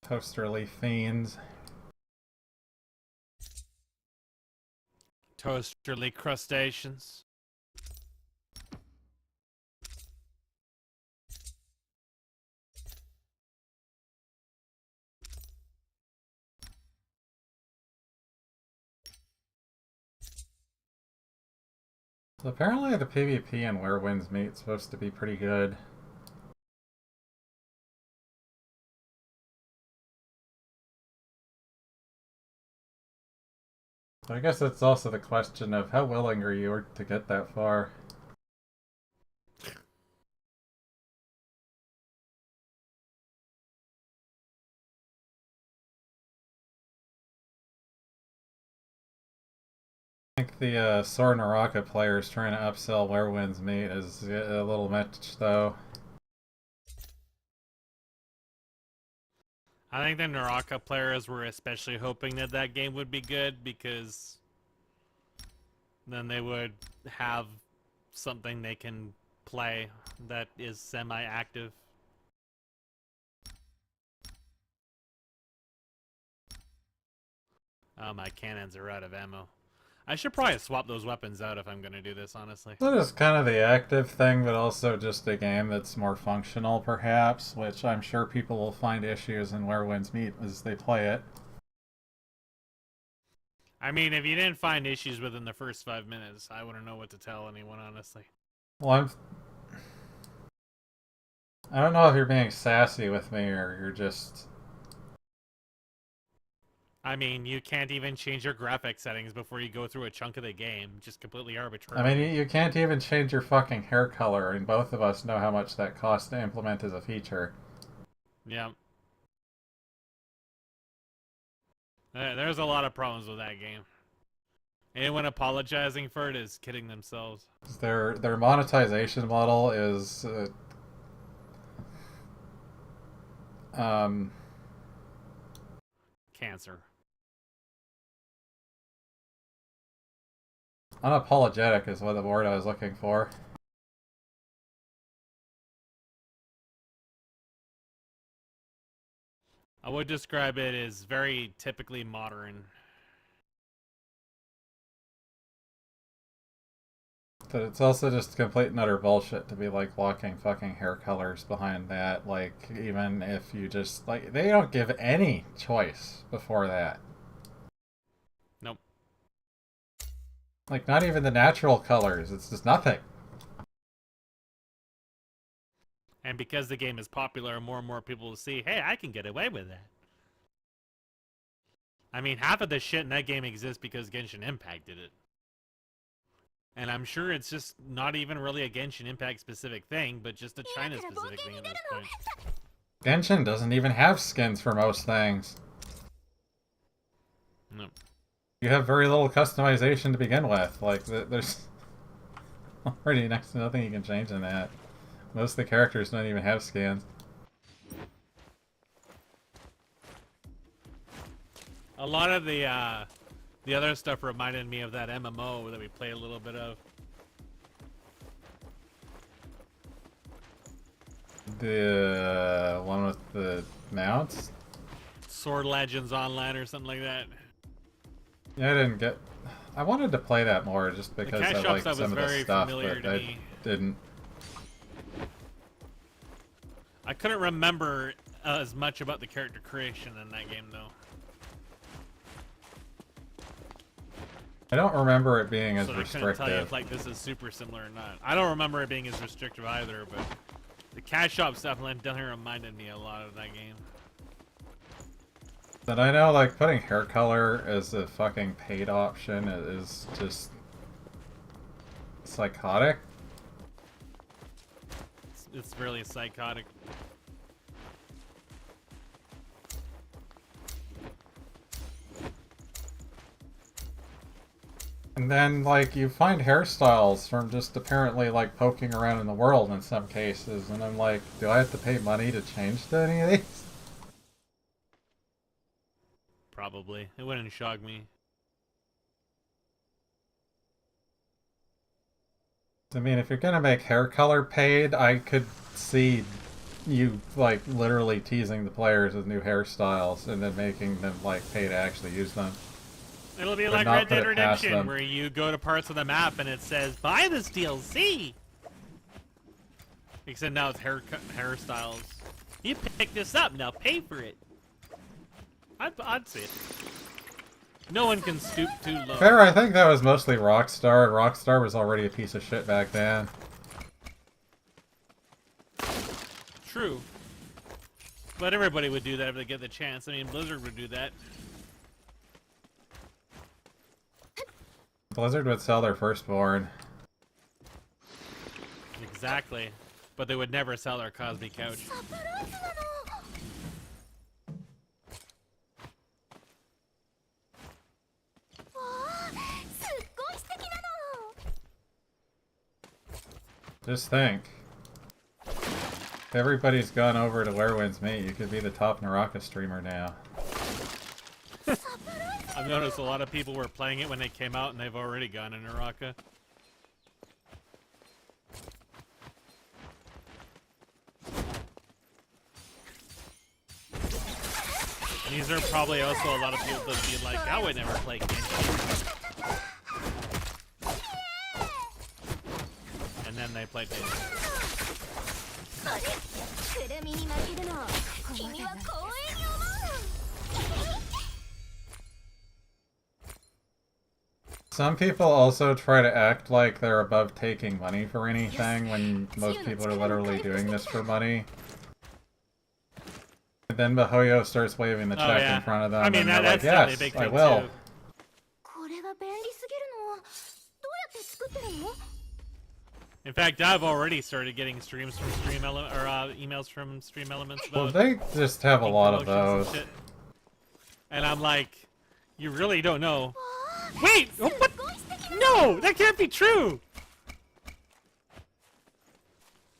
Toasterly fiends. Toasterly crustaceans. So apparently the PvP in Where Winds Meet is supposed to be pretty good. So I guess it's also the question of how willing are you to get that far? I think the Sore NARAKA players trying to upsell Where Winds Meet is a little much, though. I think the NARAKA players were especially hoping that that game would be good because then they would have something they can play that is semi-active. Oh, my cannons are out of ammo. I should probably swap those weapons out if I'm going to do this, honestly. That is kind of the active thing, but also just a game that's more functional, perhaps, which I'm sure people will find issues in Where Winds Meet as they play it. I mean, if you didn't find issues within the first 5 minutes, I wouldn't know what to tell anyone, honestly. Well, I don't know if you're being sassy with me or you're just... I mean, you can't even change your graphic settings before you go through a chunk of the game, just completely I arbitrary. mean, you can't even change your fucking hair color, and both of us know how much that costs to implement as a feature. Yeah. There's a lot of problems with that game. Anyone apologizing for it is kidding themselves. Their monetization model is um Cancer. unapologetic is what the word I was looking for. I would describe it as very typically modern. But it's also just complete and utter bullshit to be like locking fucking hair colors behind that. Like, even if you just like, they don't give any choice before that. Nope. Like, not even the natural colors. It's just nothing. And because the game is popular, more and more people will see, hey, I can get away with that. I mean, half of the shit in that game exists because Genshin Impact did it. And I'm sure it's just not even really a Genshin Impact specific thing, but just a China specific thing at this point. Genshin doesn't even have skins for most things. No. You have very little customization to begin with. Like, there's already next to nothing you can change in that. Most of the characters don't even have skins. A lot of the other stuff reminded me of that MMO that we played a little bit of. The one with the mounts? Sword Legends Online or something like that. Yeah, I didn't get... I wanted to play that more just because I cash liked shop some of was the very stuff, familiar but to I me. didn't. I couldn't remember as much about the character creation in that game, though. I don't remember it being as So I couldn't tell you restrictive. if like this is super similar or not. I don't remember it being as restrictive either, but the cash shop stuff definitely reminded me a lot of that game. But I know, like, putting hair color as a fucking paid option is just psychotic. It's really psychotic. And then, like, you find hairstyles from just apparently, like, poking around in the world in some cases, and I'm like, do I have to pay money to change to any of these? Probably. It wouldn't shock me. I mean, if you're gonna make hair color paid, I could see you like literally teasing the players with new hairstyles and then making them like pay to actually use them. It'll be But like not Red put Dead it past Redemption, them. where you go to parts of the map and it says, buy this DLC! Except now it's hairstyles. You pick this up, now pay for it. I'd see it. No one can stoop too low. Fair, I think that was mostly Rockstar. Rockstar was already a piece of shit back then. True. But everybody would do that if they get the chance. I mean, Blizzard would do that. Blizzard would sell their firstborn. Exactly. But they would never sell their Cosby couch. Just think. If everybody's gone over to Where Winds Meet, you could be the top NARAKA streamer now. I've noticed a lot of people were playing it when they came out and they've already gone in NARAKA. These are probably also a lot of people that would be like, I would never play Genshin. And then they played Genshin. Some people also try to act like they're above taking money for anything when most people are literally doing this for money. And then Mihoyo starts waving the check in front of them, I mean, and they're that's like, definitely yes, a big I thing will. too. In fact, I've already started getting streams from emails from Stream Elements Well, about they just have a lot of promotions those. and shit. And I'm like, you really don't know. Wait! Oh, what? No! That can't be true!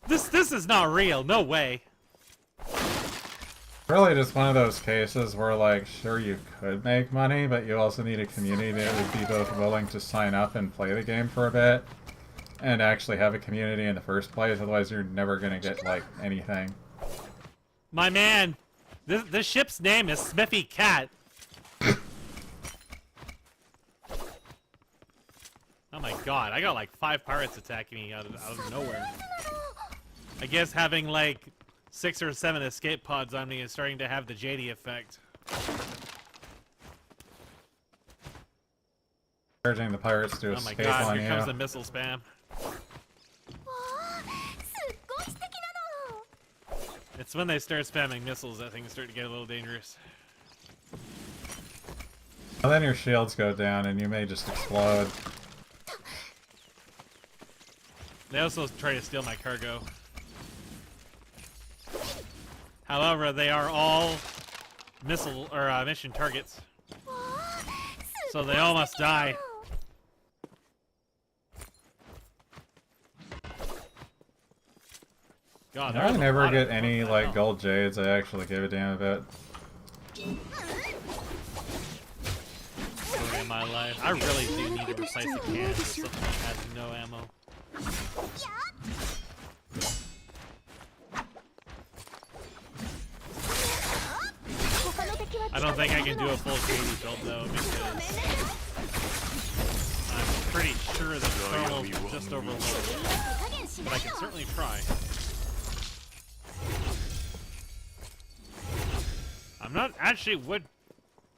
This is not real. No way. Really just one of those cases where, like, sure you could make money, but you also need a community that would be both willing to sign up and play the game for a bit, and actually have a community in the first place, otherwise you're never gonna get, like, anything. My man, this ship's name is Smithy Cat. Oh my god, I got like 5 pirates attacking me out of nowhere. I guess having like 6 or 7 escape pods on me is starting to have the JD effect. Urging the pirates to Oh my escape god, on here you. comes the missile spam. It's when they start spamming missiles that things start to get a little dangerous. And then your shields go down and you may just explode. They also try to steal my cargo. However, they are all missile or mission targets, so they all must die. God, I never get any, like, gold jades I actually give a damn about. Story of my life. I really do need to replace the can with something that has no ammo. I don't think I can do a full KD build though, because I'm pretty sure that thermal just overloaded. But I can certainly try. I'm not actually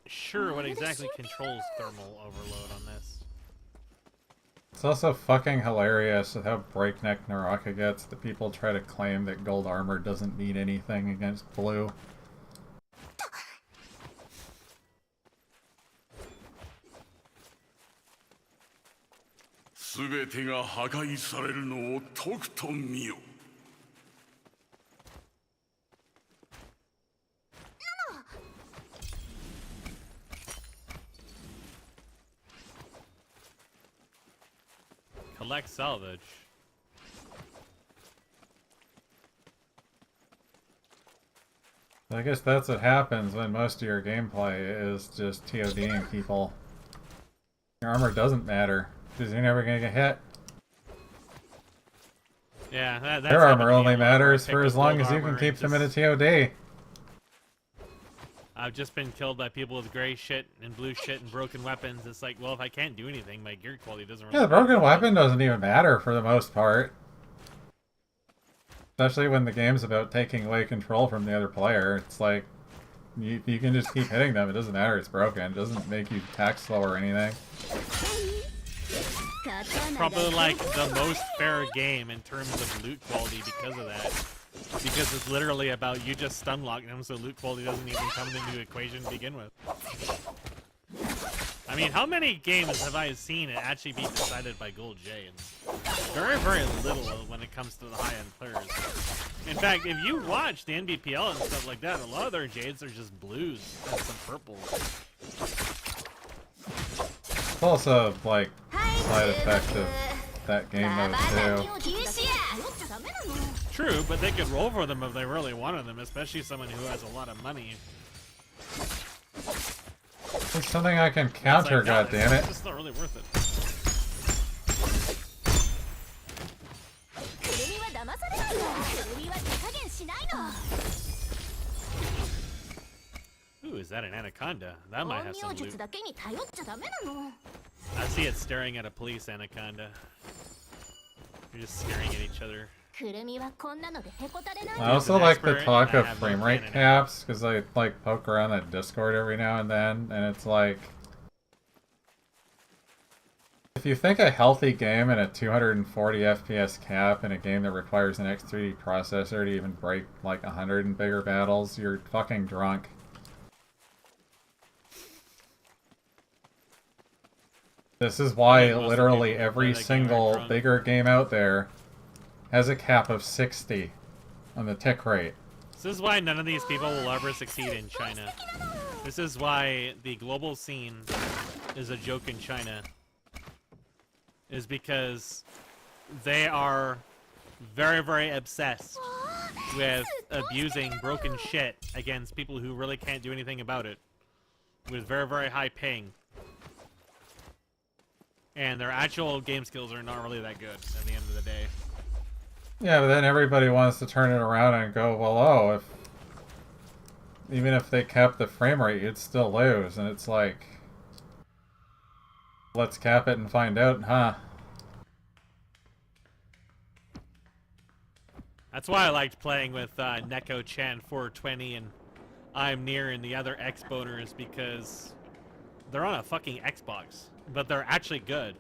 sure what exactly controls thermal overload on this. It's also fucking hilarious with how breakneck NARAKA gets that people try to claim that gold armor doesn't mean anything against blue. Collect salvage. I guess that's what happens when most of your gameplay is just TODing people. Your armor doesn't matter, because you're never gonna get hit. Yeah, that's Their armor happened to me only a lot, where I matters pick for up as long gold as you armor can keep and them in a just- TOD. I've just been killed by people with gray shit and blue shit and broken weapons. It's like, well, if I can't do anything, my gear quality doesn't really Yeah, the matter. broken weapon doesn't even matter for the most part. Especially when the game's about taking away control from the other player. It's like, you can just keep hitting them. It doesn't matter it's broken. It doesn't make you attack slow or anything. Probably like the most fair game in terms of loot quality because of that. Because it's literally about you just stun locking them so loot quality doesn't even come into the equation to begin with. I mean, how many games have I seen it actually be decided by Gold J? And very, very little when it comes to the high-end players. In fact, if you watch the NBPL and stuff like that, a lot of their Jades are just blues and some purples. It's also, like, side effect of that game mode, too. True, but they could roll for them if they really wanted them, especially someone who has a lot of money. It's something I can counter, It's like, no, goddammit. it's just not really worth it. Ooh, is that an anaconda? That might have some loot. I see it staring at a police anaconda. You're just staring at each other. I also like the expert, talk and I of have no frame rate cannon. caps, because I, like, poke around that Discord every now and then, and it's like... If you think a healthy game and a 240 FPS cap in a game that requires an X3D processor to even break, like, 100 in bigger battles, you're fucking drunk. This is why Most literally people who every play that game are single drunk. bigger game out there has a cap of 60 on the tick rate. This is why none of these people will ever succeed in China. This is why the global scene is a joke in China. Is because they are very, very obsessed with abusing broken shit against people who really can't do anything about it. With very, very high ping. And their actual game skills are not really that good at the end of the day. Yeah, but then everybody wants to turn it around and go, well, oh, even if they kept the frame rate, you'd still lose. And it's like, let's cap it and find out, huh? That's why I liked playing with Neko Chan 420 and I'm Near and the other Xboners, because they're on a fucking Xbox, but they're actually good.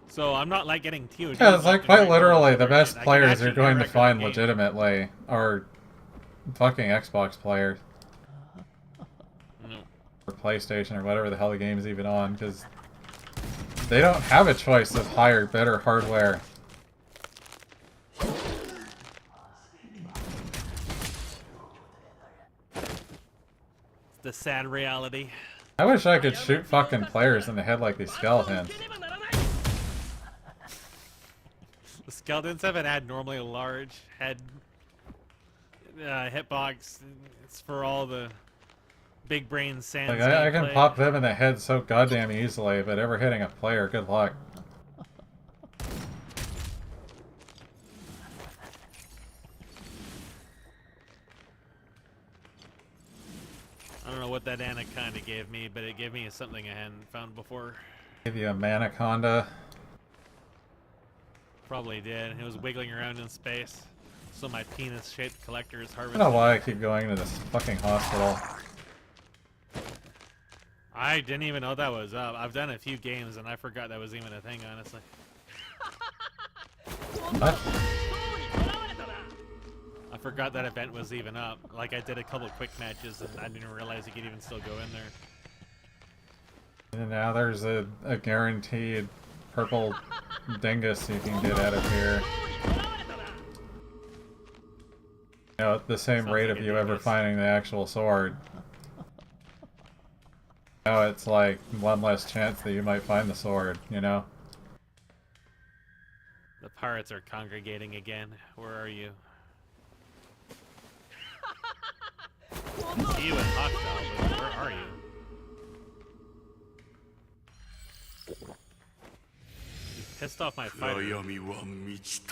So I'm not like getting TOD. Yeah, it's like quite literally the best I can players you're actually going to direct the find game. legitimately are fucking Xbox players. No. Or PlayStation or whatever the hell the game's even on, because they don't have a choice of higher, better hardware. It's the sad reality. I wish I could shoot fucking players in the head like these skeletons. The skeletons haven't had normally a large head hitbox. It's for all the big brain sands. Like, I can gameplay. pop them in the head so goddamn easily, but ever hitting a player, good luck. I don't know what that anaconda gave me, but it gave me something I hadn't found before. Give you a Manaconda. Probably did. It was wiggling around in space. So my penis-shaped collector is I harvesting. don't know why I keep going to this fucking hospital. I didn't even know that was up. I've done a few games and I forgot that was even a thing, honestly. What? I forgot that event was even up. Like, I did a couple quick matches and I didn't realize you could even still go in there. And now there's a guaranteed purple dingus you can get out of here. You know, at the same Sounds rate like of a you ever dingus. finding the actual sword. Now it's like one less chance that you might find the sword, you know? The pirates are congregating again. Where are you? I see you in Hostile, but where are you? You pissed off my fighter.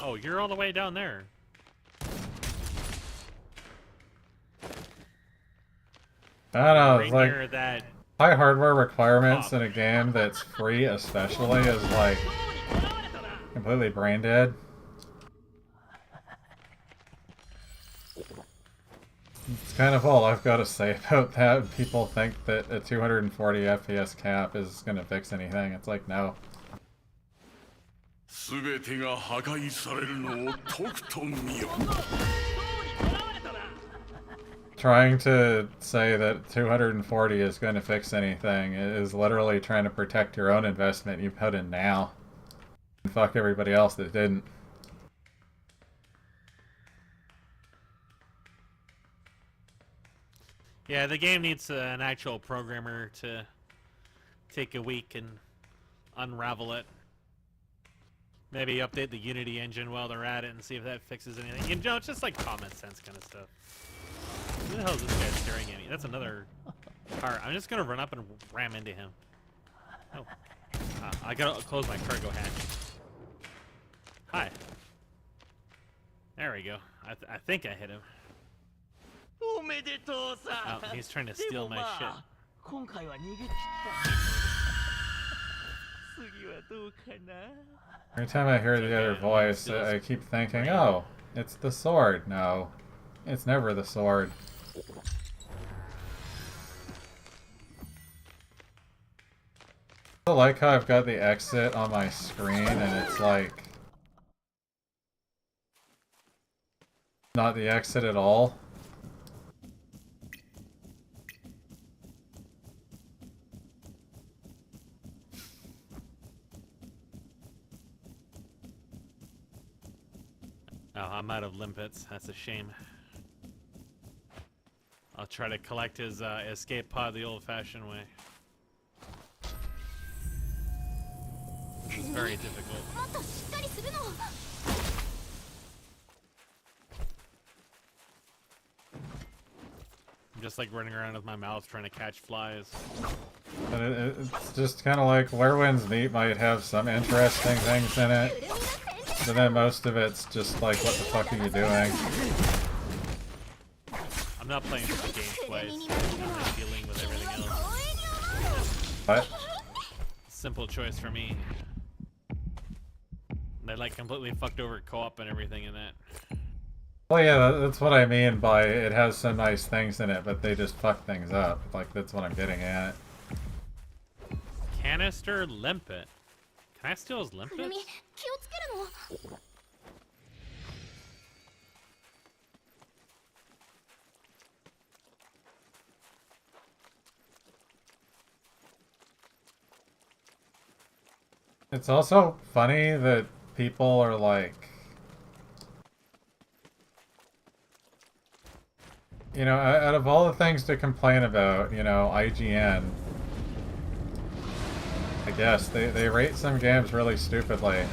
Oh, you're all the way down there. I don't know, it's like Near that. high hardware requirements in a game that's free especially is like completely brain dead. It's kind of all I've got to say about that. People think that a 240 FPS cap is going to fix anything. It's like, no. Trying to say that 240 is going to fix anything is literally trying to protect your own investment you put in now. And fuck everybody else that didn't. Yeah, the game needs an actual programmer to take a week and unravel it. Maybe update the Unity engine while they're at it and see if that fixes anything. You know, it's just like common sense kind of stuff. Who the hell is this guy staring at me? That's another car. I'm just gonna run up and ram into him. Oh. I gotta close my cargo hatch. Hi. There we go. I think I hit him. Oh, he's trying to steal my shit. Every time I hear the other voice, I keep thinking, oh, it's the sword. No, it's never the sword. I like how I've got the exit on my screen and it's like not the exit at all. Oh, I'm out of limpets. That's a shame. I'll try to collect his escape pod the old-fashioned way. It's very difficult. I'm just like running around with my mouth trying to catch flies. But it's just kind of like Lerwin's Meat might have some interesting things in it, but then most of it's just like, what the fuck are you doing? I'm not playing for the gameplay, so I'm just dealing with everything else. What? Simple choice for me. They like completely fucked over co-op and everything in that. Well, yeah, that's what I mean by it has some nice things in it, but they just fuck things up. Like, that's what I'm getting at. Canister limpet. Can I steal his limpets? It's also funny that people are like, you know, out of all the things to complain about, you know, IGN, I guess, they rate some games really stupidly.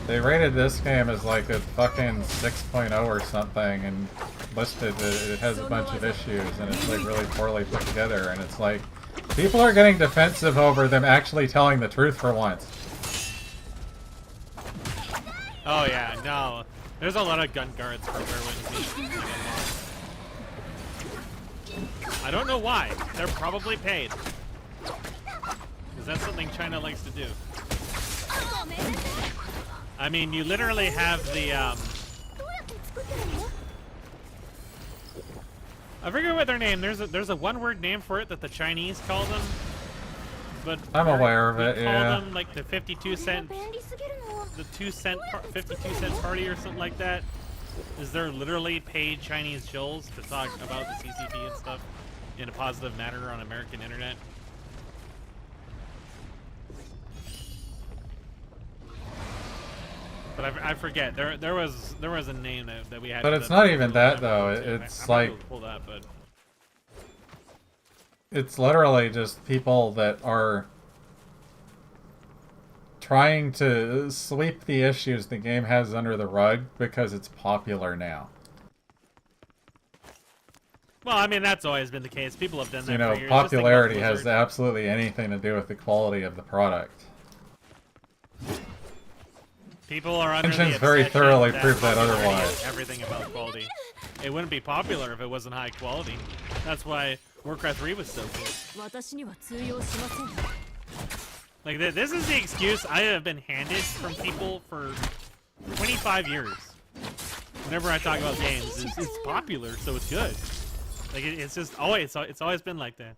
They rated this game as like a fucking 6.0 or something and listed that it has a bunch of issues and it's like really poorly put together, and it's like, people are getting defensive over them actually telling the truth for once. Oh yeah, no. There's a lot of gun guards for Lerwin's Meat. I don't know why. They're probably paid. Because that's something China likes to do. I mean, you literally have the, I forget what their name. There's a one-word name for it that the Chinese call them. But I'm aware of it, call yeah. them like the 52 cent, the 52 cent party or something like that. Is there literally paid Chinese jills to talk about the CCP and stuff in a positive manner on American internet? But I forget. There was a name that we had. But it's not even that though. It's like, pull that, but it's literally just people that are trying to sweep the issues the game has under the rug because it's popular now. Well, I mean, that's always been the case. People have done that You know, for years. popularity has absolutely anything to do with the quality of the product. People are under the Mentions very obsession thoroughly that prove that popularity otherwise. is everything about quality. It wouldn't be popular if it wasn't high quality. That's why Warcraft 3 was so good. Like, this is the excuse I have been handed from people for 25 years. Whenever I talk about games, it's popular, so it's good. Like, it's just always, it's always been like that.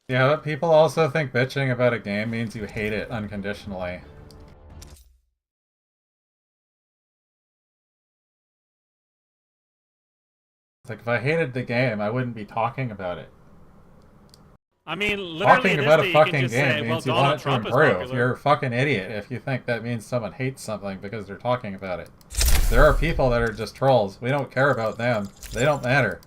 Yeah, but people also think bitching about a game means you hate it unconditionally. It's like, if I hated the game, I wouldn't be talking about it. I mean, literally, Talking about a you fucking can just game say, well, means you Donald want it to Trump is improve. popular. You're a fucking idiot if you think that means someone hates something because they're talking about it. There are people that are just trolls. We don't care about them. They don't matter.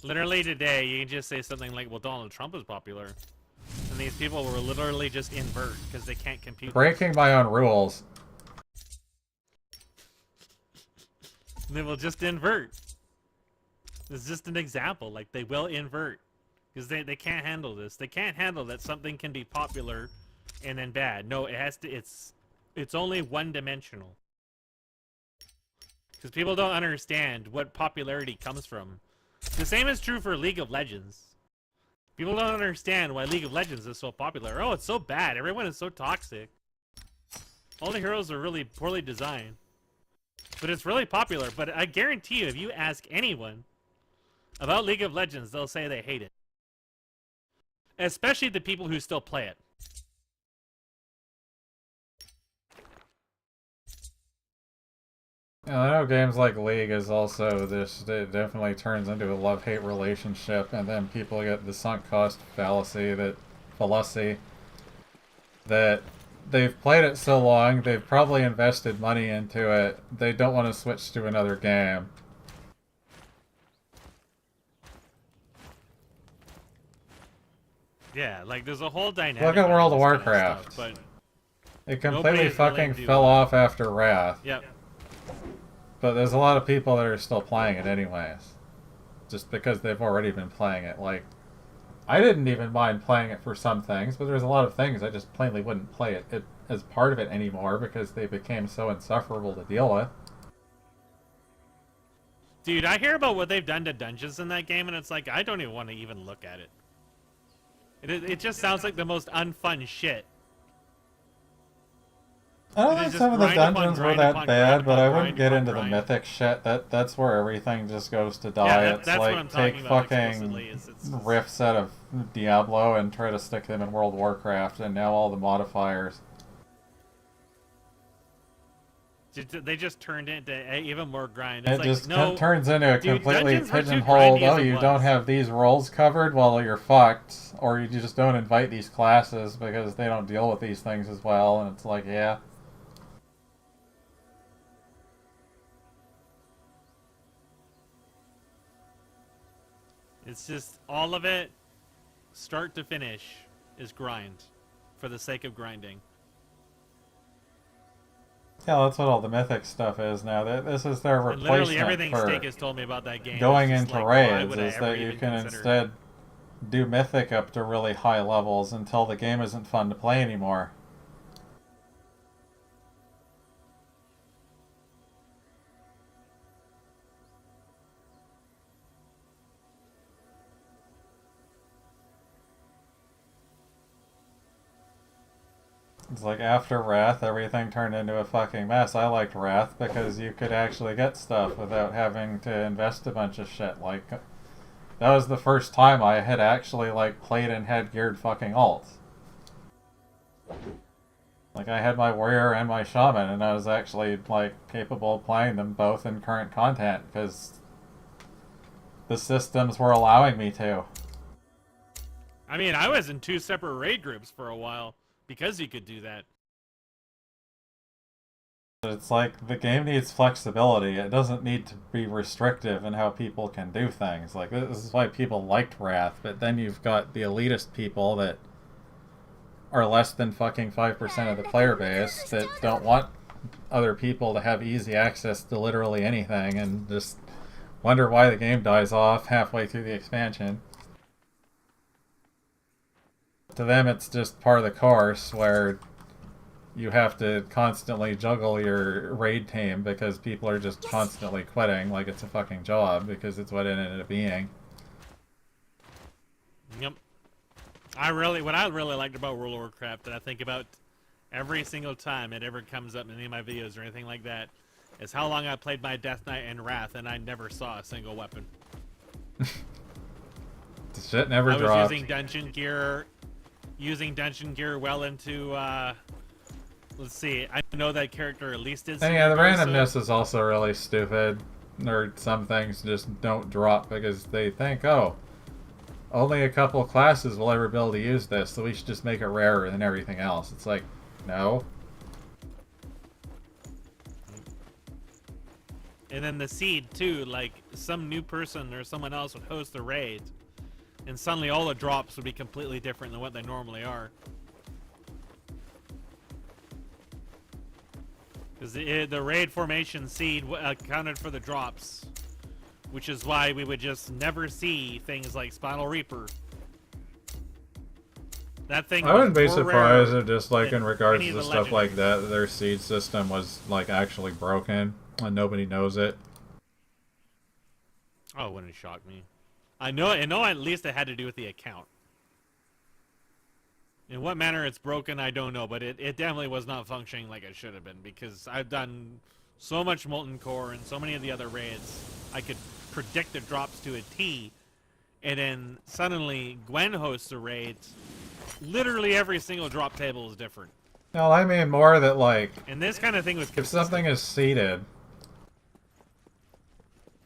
Literally today, you can just say something like, well, Donald Trump is popular. And these people will literally just invert because they can't compute. Breaking my own rules. They will just invert. It's just an example. Like, they will invert. Because they can't handle this. They can't handle that something can be popular and then bad. No, it has to, it's only one-dimensional. Because people don't understand what popularity comes from. The same is true for League of Legends. People don't understand why League of Legends is so popular. Oh, it's so bad. Everyone is so toxic. All the heroes are really poorly designed. But it's really popular. But I guarantee you, if you ask anyone about League of Legends, they'll say they hate it. Especially the people who still play it. Yeah, I know games like League is also this, it definitely turns into a love-hate relationship, and then people get the sunk cost fallacy that they've played it so long, they've probably invested money into it, they don't want to switch to another game. Yeah, like there's a whole dynamic. Look at World of behind this kind Warcraft. of stuff, but It completely is willing fucking to, fell off after Wrath. Yep. But there's a lot of people that are still playing it anyways. Just because they've already been playing it. Like, I didn't even mind playing it for some things, but there's a lot of things I just plainly wouldn't play it as part of it anymore because they became so insufferable to deal with. Dude, I hear about what they've done to dungeons in that game, and it's like, I don't even want to even look at it. It just sounds like the most unfun shit. I don't think some of the dungeons were that bad, but I wouldn't get into the mythic shit. That's where everything just goes to die. Yeah, it's that's what like I'm take talking about fucking it's riffs out of Diablo and try to stick them in World of Warcraft, and now all the modifiers. They just turned into even more grind. It It's like, just no, turns into a dude, completely dungeons were too pigeonholed, grindy as oh, it you was. don't have these roles covered, well, you're fucked. Or you just don't invite these classes because they don't deal with these things as well, and it's like, yeah. It's just, all of it, start to finish, is grind. For the sake of grinding. Yeah, that's what all the mythic stuff is now. This is their And literally replacement everything for Steak has told me about that game. going is just into like, why raids, would I is ever that you even can consider- instead do mythic up to really high levels until the game isn't fun to play anymore. It's like after Wrath, everything turned into a fucking mess. I liked Wrath because you could actually get stuff without having to invest a bunch of shit. Like, that was the first time I had actually, like, played and had geared fucking alts. Like, I had my warrior and my shaman, and I was actually, like, capable of playing them both in current content, because the systems were allowing me to. I mean, I was in 2 separate raid groups for a while. Because you could do that. It's like, the game needs flexibility. It doesn't need to be restrictive in how people can do things. Like, this is why people liked Wrath, but then you've got the elitist people that are less than fucking 5% of the player base that don't want other people to have easy access to literally anything and just wonder why the game dies off halfway through the expansion. To them, it's just part of the course where you have to constantly juggle your raid team because people are just constantly quitting like it's a fucking job because it's what it ended up being. Yep. What I really liked about World of Warcraft that I think about every single time it ever comes up in any of my videos or anything like that is how long I played my Death Knight and Wrath and I never saw a single weapon. The shit never dropped. I was using dungeon gear well into let's see, I know that character at least did. And yeah, the randomness is also really stupid. Or some things just don't drop because they think, oh, only a couple of classes will ever be able to use this, so we should just make it rarer than everything else. It's like, no. And then the seed too, like some new person or someone else would host the raid, and suddenly all the drops would be completely different than what they normally are. Because the raid formation seed accounted for the drops, which is why we would just never see things like Spinal Reaper. That thing. I wouldn't be surprised if just like in regards to stuff like that, their seed system was like actually broken and nobody knows it. Oh, it wouldn't shock me. I know at least it had to do with the account. In what manner it's broken, I don't know, but it definitely was not functioning like it should have been, because I've done so much Molten Core and so many of the other raids, I could predict the drops to a T, and then suddenly Gwen hosts a raid, literally every single drop table is different. No, I mean more that like... And this kind of thing was if something is seeded,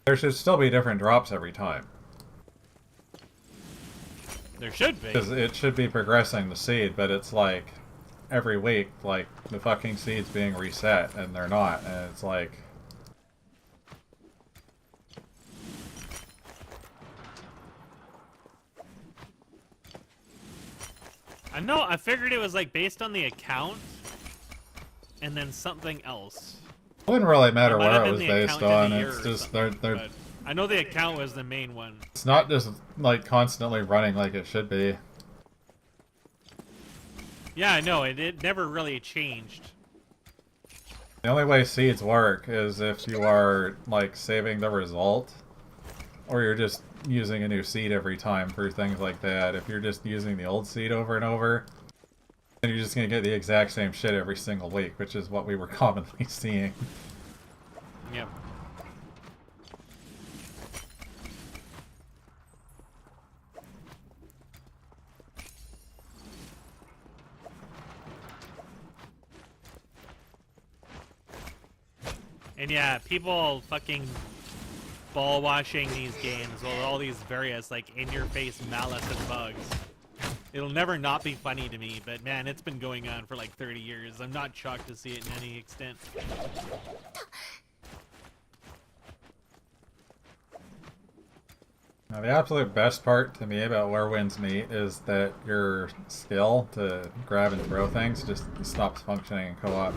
there should still be different drops every time. There should be. Because it should be progressing the seed, but it's like every week, like the fucking seed's being reset, and they're not, and it's like... I know, I figured it was like based on the account, and then something else. It wouldn't really matter what it was based on, it's just they're I know the account was the main one. It's not just like constantly running like it should be. Yeah, I know, it never really changed. The only way seeds work is if you are like saving the result, or you're just using a new seed every time for things like that. If you're just using the old seed over and over, then you're just gonna get the exact same shit every single week, which is what we were commonly seeing. Yep. And yeah, people fucking ball washing these games with all these various like in-your-face malice and bugs. It'll never not be funny to me, but man, it's been going on for like 30 years. I'm not shocked to see it in any extent. Now, the absolute best part to me about Where Winds Meet is that your skill to grab and throw things just stops functioning in co-op.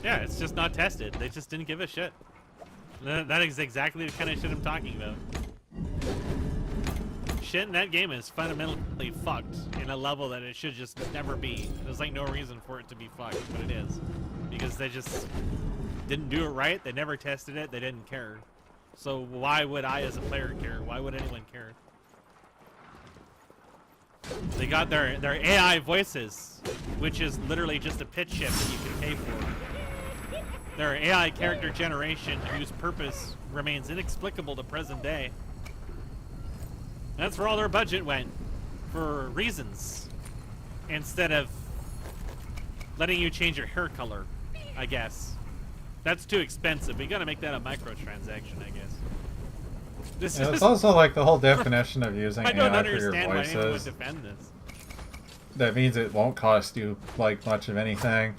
Yeah, it's just not tested. They just didn't give a shit. That is exactly the kind of shit I'm talking about. Shit in that game is fundamentally fucked in a level that it should just never be. There's like no reason for it to be fucked, but it is. Because they just didn't do it right, they never tested it, they didn't care. So why would I as a player care? Why would anyone care? They got their AI voices, which is literally just a pitch shift that you can pay for. Their AI character generation, whose purpose remains inexplicable to present day. That's where all their budget went, for reasons, instead of letting you change your hair color, I guess. That's too expensive. We gotta make that a microtransaction, I guess. Yeah, it's also like the whole definition of using I don't AI for your understand why anyone would voices. defend this. That means it won't cost you like much of anything.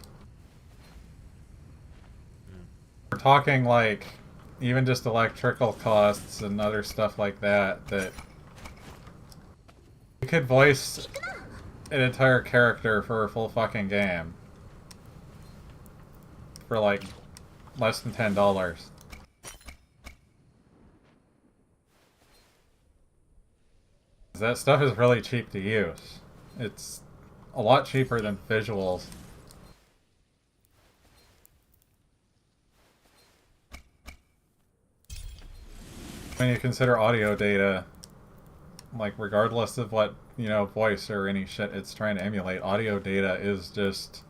We're talking like even just electrical costs and other stuff like that, that you could voice an entire character for a full fucking game for like less than $10. That stuff is really cheap to use. It's a lot cheaper than visuals. When you consider audio data, like regardless of what, you know, voice or any shit it's trying to emulate, audio data is just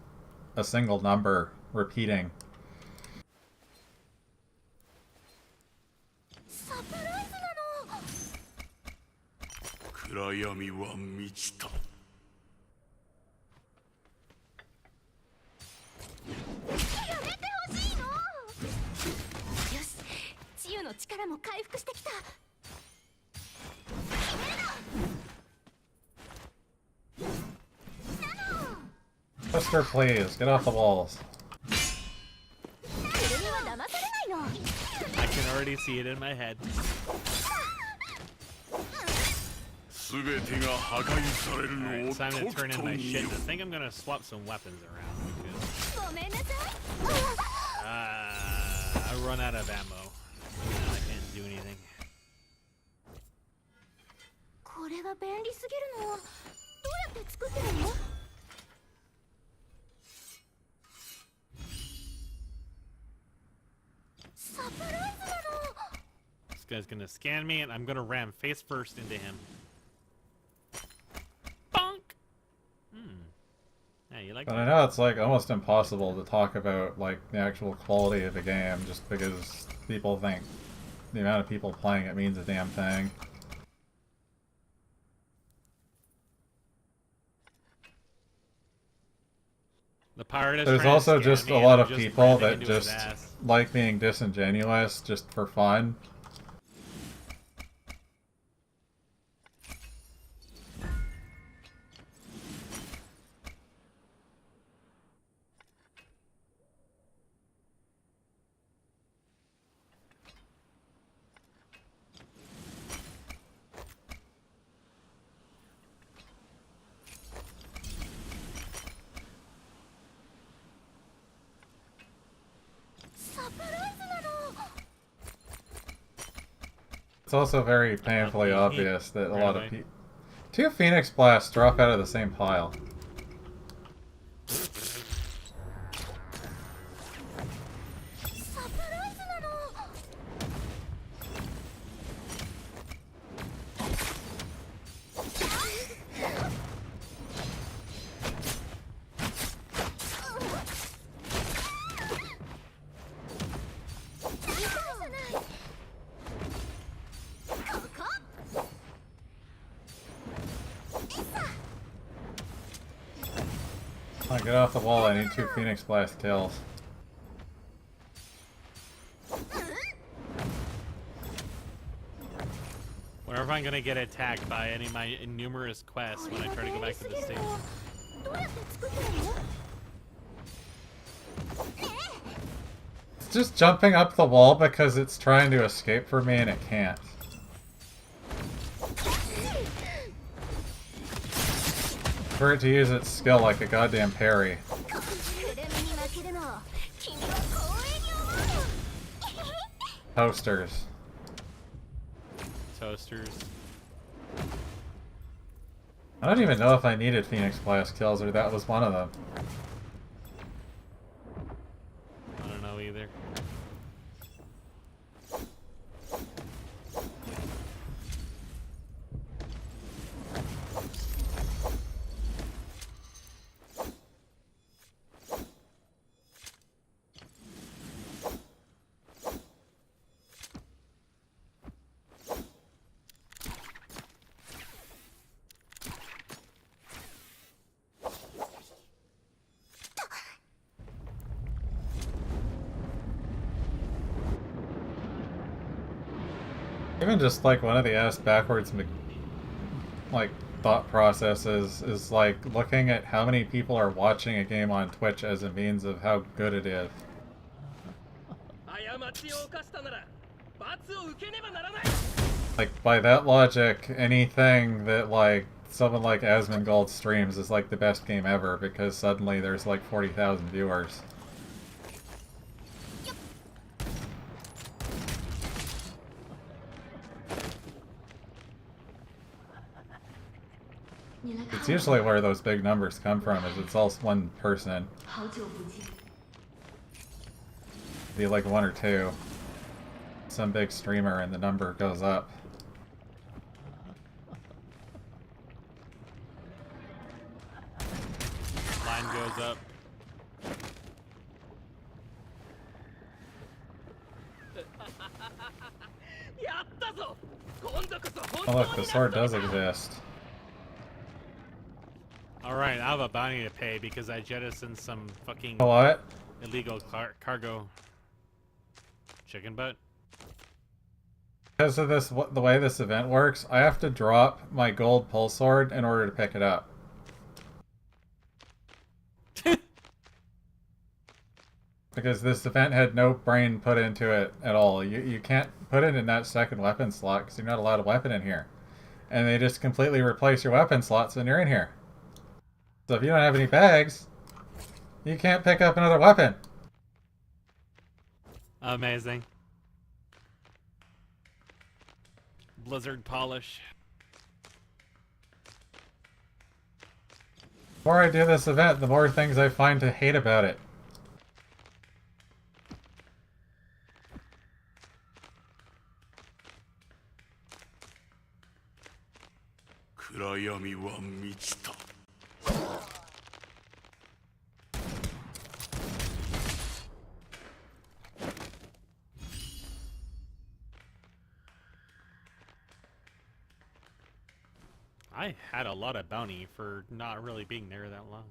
a single number repeating. Buster, please, get off the walls. I can already see it in my head. Alright, it's time to turn in my shit. I think I'm gonna swap some weapons around because I run out of ammo. I can't do anything. This guy's gonna scan me and I'm gonna ram face first into him. Bonk! Yeah, you like But that? I know it's like almost impossible to talk about like the actual quality of a game just because people think the amount of people playing it means a damn thing. The pirate is There's trying also to scam just me a and lot I'm of just people ramming that into his just ass. like being disingenuous just for fun. It's also very painfully obvious that a lot of people... 2 Phoenix Blasts drop out of the same pile. Get off the wall, I need 2 Phoenix Blast kills. Whenever I'm gonna get attacked by any of my numerous quests when I try to go back to the station. It's just jumping up the wall because it's trying to escape from me and it can't. For it to use its skill like a goddamn parry. Toasters. Toasters. I don't even know if I needed Phoenix Blast kills or that was one of them. I don't know either. Even just like one of the ass backwards like thought processes is like looking at how many people are watching a game on Twitch as a means of how good it is. Like by that logic, anything that like someone like Asmongold streams is like the best game ever because suddenly there's like 40,000 viewers. It's usually where those big numbers come from, is it's all one person. Be like one or two. Some big streamer and the number goes up. Line goes up. Oh look, the sword does exist. Alright, I have a bounty to pay because I jettisoned some fucking What? illegal cargo. Chicken butt? Because of this, the way this event works, I have to drop my gold pulse sword in order to pick it up. Because this event had no brain put into it at all. You can't put it in that second weapon slot because you're not allowed a weapon in here. And they just completely replace your weapon slots when you're in here. So if you don't have any bags, you can't pick up another weapon. Amazing. Blizzard polish. The more I do this event, the more things I find to hate about it. I had a lot of bounty for not really being there that long.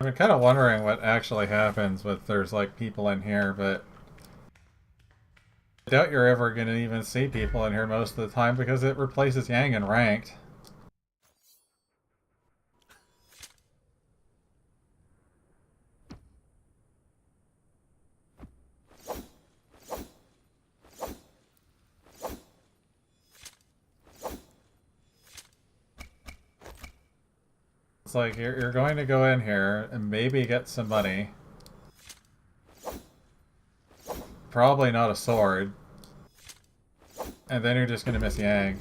I'm kind of wondering what actually happens with there's like people in here, but I doubt you're ever going to even see people in here most of the time because it replaces Yang in ranked. It's like you're going to go in here and maybe get some money. Probably not a sword. And then you're just going to miss Yang.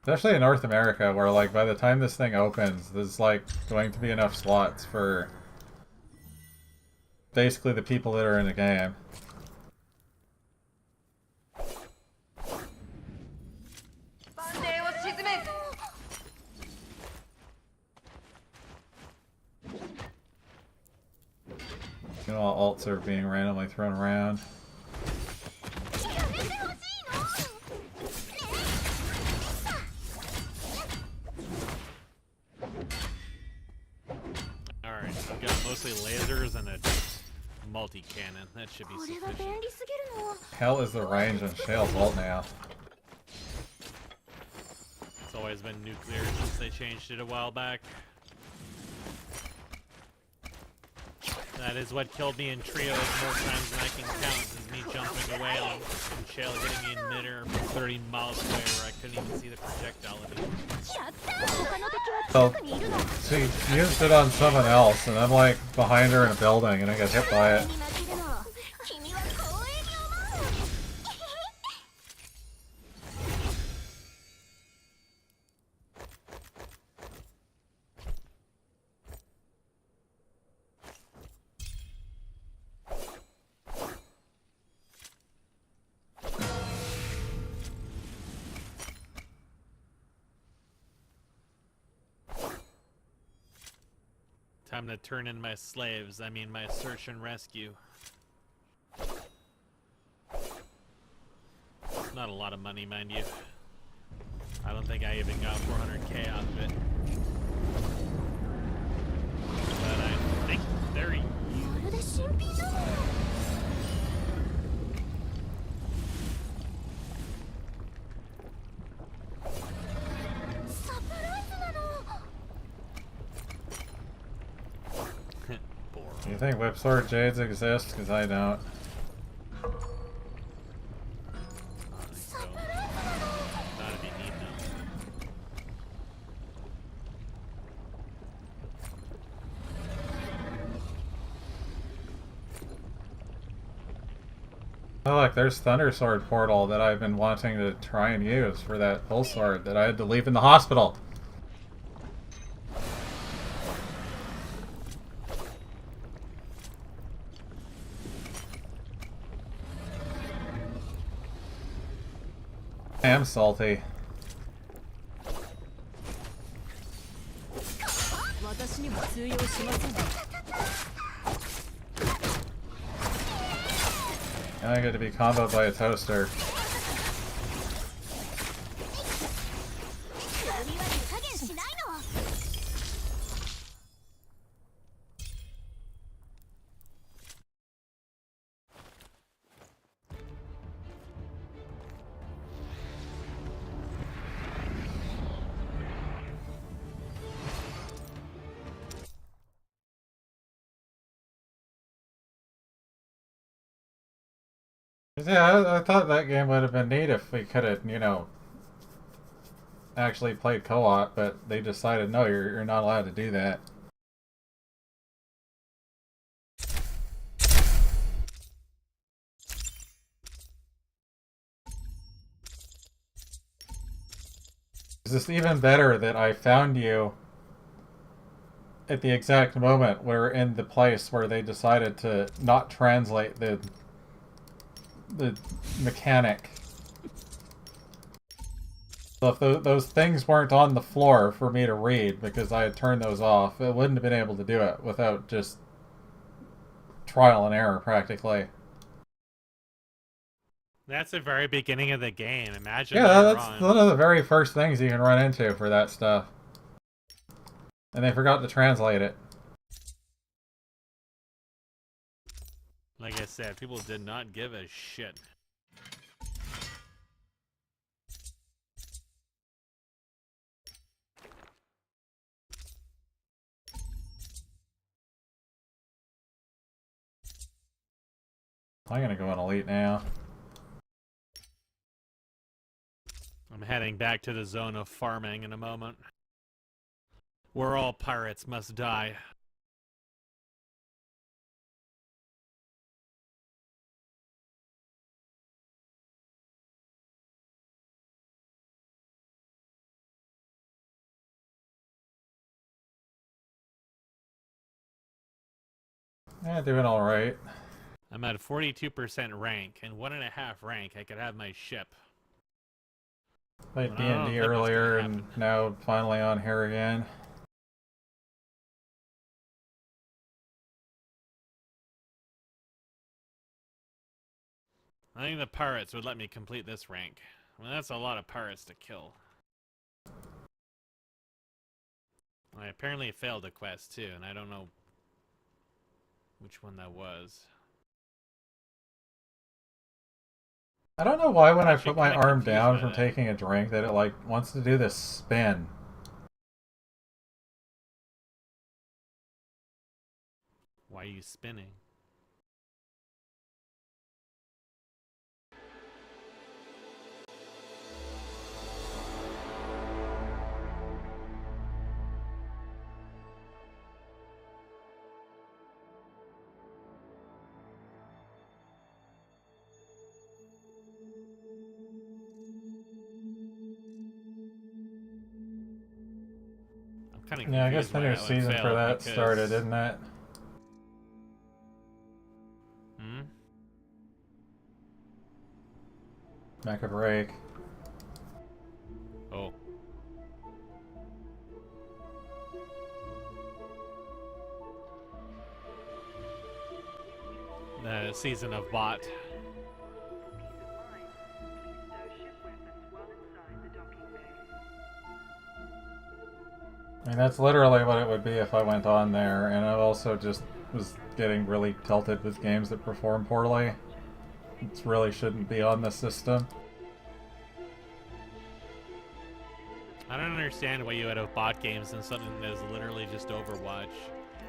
Especially in North America, where like by the time this thing opens, there's like going to be enough slots for basically the people that are in the game. You know, all alts are being randomly thrown around. Alright, I've got mostly lasers and a multi-cannon. That should be sufficient. Hell is the range on Shale's ult now. It's always been nuclear since they changed it a while back. That is what killed me in trios more times than I can count, is me jumping away on Shale hitting me in midair from 30 miles away where I couldn't even see the projectile of it. So, she used it on someone else, and I'm like behind her in a building, and I got hit by it. Time to turn in my slaves, I mean my search and rescue. Not a lot of money, mind you. I don't think I even got 400k out of it. But I think they're... You think Whipsword Jades exist? Because I don't. So, not if you need them. Oh, look, there's Thunder Sword Portal that I've been wanting to try and use for that Pulse Sword that I had to leave in the hospital. I am salty. And I get to be comboed by a toaster. Yeah, I thought that game would have been neat if we could have, you know, actually played co-op, but they decided no, you're not allowed to do that. Is this even better that I found you at the exact moment we're in the place where they decided to not translate the mechanic? So if those things weren't on the floor for me to read because I had turned those off, it wouldn't have been able to do it without just trial and error, practically. That's the very beginning of the game. Imagine Yeah, later that's on. one of the very first things you can run into for that stuff. And they forgot to translate it. Like I said, people did not give a shit. I'm gonna go on Elite now. I'm heading back to the zone of farming in a moment. Where all pirates must die. Yeah, doing alright. I'm at 42% rank, and 1.5 rank I could have my ship. Played But I don't D&D think that's gonna earlier and happen. now finally on here again. I think the pirates would let me complete this rank. Well, that's a lot of pirates to kill. I apparently failed a quest too, and I don't know which one that was. I don't know why when I Actually put my kinda arm confused down by from that. taking a drink that it like wants to do this spin. Why are you spinning? I'm kind of Yeah, I guess confused the why new that one season for failed that started, because... didn't it? Hmm? Mecha break. Oh. The season of bot. I mean, that's literally what it would be if I went on there, and I also just was getting really tilted with games that perform poorly. It really shouldn't be on the system. I don't understand why you would have bot games and something that is literally just Overwatch.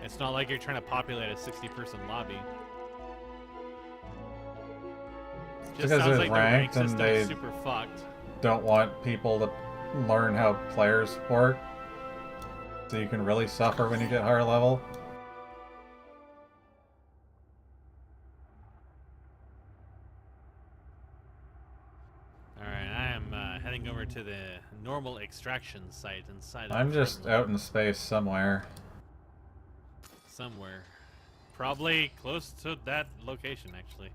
It's not like you're trying to populate a 60-person lobby. Just Because sounds it's like the rank ranked and system they is super fucked. don't want people to learn how players work, so you can really suffer when you get higher level. Alright, I am heading over to the normal extraction site inside of I'm the just terminal. out in space somewhere. Somewhere. Probably close to that location, actually.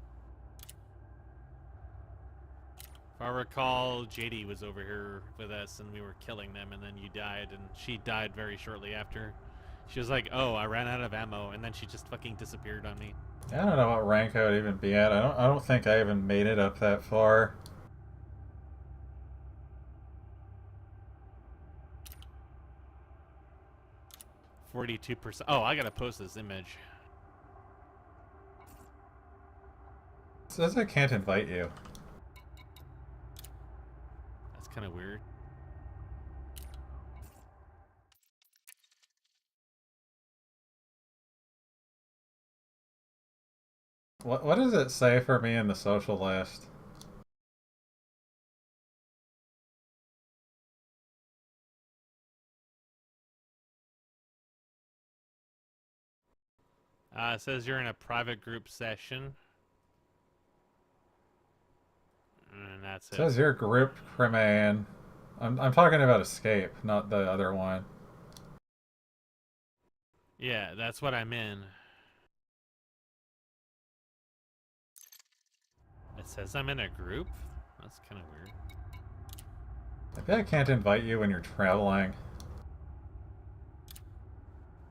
If I recall, JD was over here with us and we were killing them, and then you died, and she died very shortly after. She was like, oh, I ran out of ammo, and then she just fucking disappeared on me. I don't know what rank I would even be at. I don't think I even made it up that far. %. Oh, I gotta post this image. It says I can't invite you. That's kind of weird. What does it say for me in the social list? It says you're in a private group session. And that's It it. says you're group cremain. I'm talking about escape, not the other one. Yeah, that's what I'm in. It says I'm in a group? That's kind of weird. Maybe I can't invite you when you're traveling.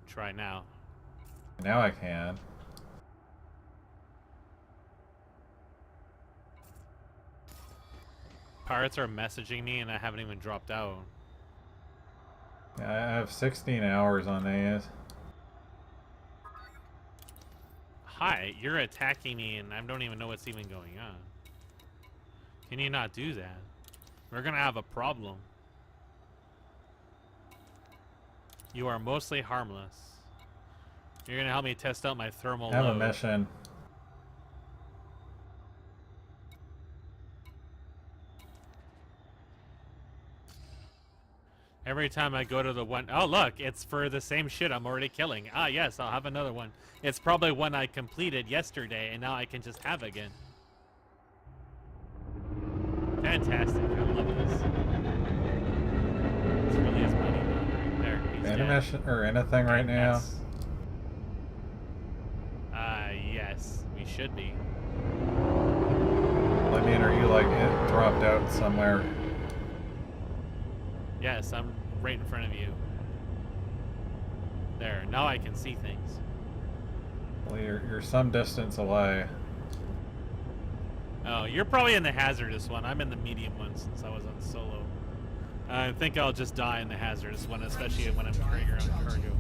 Try now. Now I can. Pirates are messaging me and I haven't even dropped out. Yeah, I have 16 hours on these. Hi, you're attacking me and I don't even know what's even going on. Can you not do that? We're gonna have a problem. You are mostly harmless. You're gonna help me test out my thermal I have load. a mission. Every time I go to the one... Oh, look, it's for the same shit I'm already killing. Ah, yes, I'll have another one. It's probably one I completed yesterday, and now I can just have again. Fantastic. I love this. This really is money laundering. There, he's In a dead. mission or anything right now? Yes, we should be. I mean, are you like it dropped out somewhere? Yes, I'm right in front of you. There, now I can see things. Well, you're some distance away. Oh, you're probably in the hazardous one. I'm in the medium one since I was on solo. I think I'll just die in the hazardous one, especially when I'm carrying around cargo.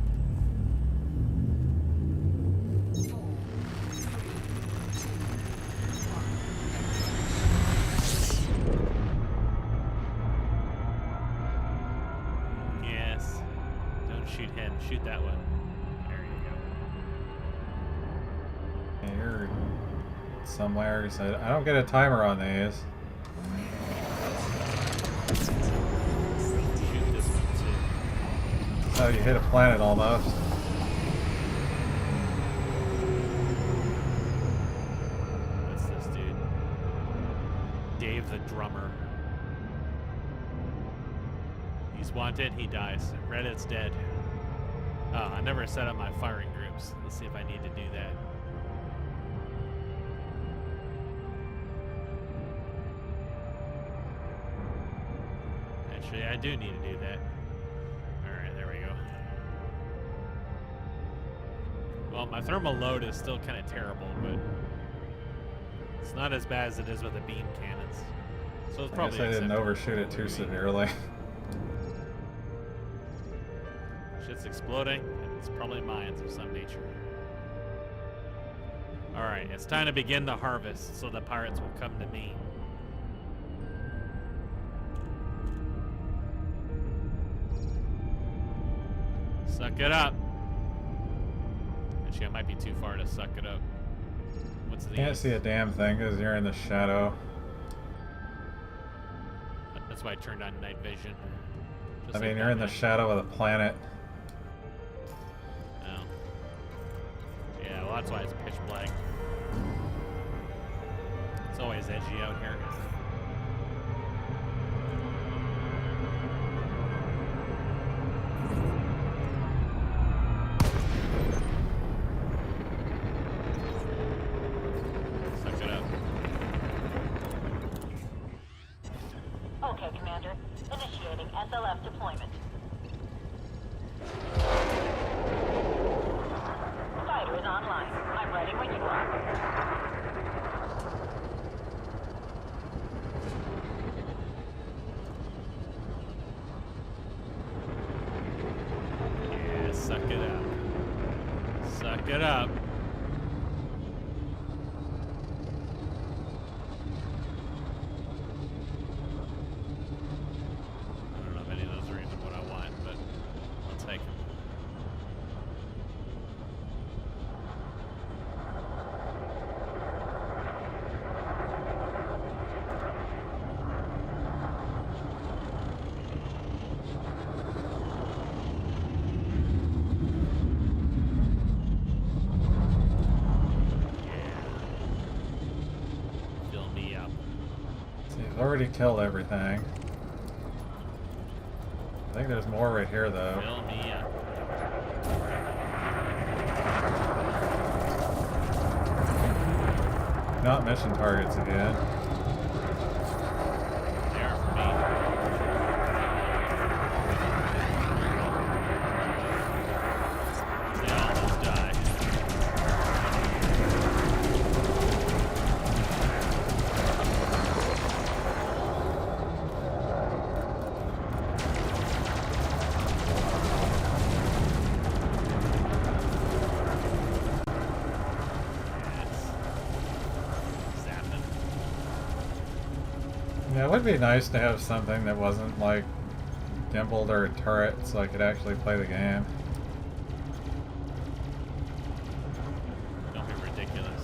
Yes. Don't shoot him. Shoot that one. There you go. Yeah, you're somewhere. So I don't get a timer on these. Shoot this one too. So you hit a planet almost. What's this dude? Dave the drummer. He's wanted, he dies. Reddit's dead. Oh, I never set up my firing groups. Let's see if I need to do that. Actually, I do need to do that. Alright, there we go. Well, my thermal load is still kind of terrible, but it's not as bad as it is with the beam cannons. So it's I probably guess I didn't acceptable. overshoot it too severely. Shit's exploding, and it's probably mines of some nature. Alright, it's time to begin the harvest, so the pirates will come to me. Suck it up. Actually, I might be too far to suck it up. What's the Can't see a damn thing because you're in the shadow. That's why I turned on night vision. I Just mean, like you're in the Batman. shadow of the planet. Oh. Yeah, well, that's why it's pitch black. It's always edgy out here. Suck it up. Okay, Commander. Initiating SLF deployment. Fighter is online. I'm ready when you are. Yeah, suck it up. Suck it up. I don't know if any of those are even what I want, but I'll take them. Yeah. Fill me up. So you've already killed everything. I think there's more right here, though. Fill me up. Not mission targets again. They are for me. They almost die. Yes. Zapping. Yeah, it would be nice to have something that wasn't like gimbaled or a turret so I could actually play the game. Don't be ridiculous.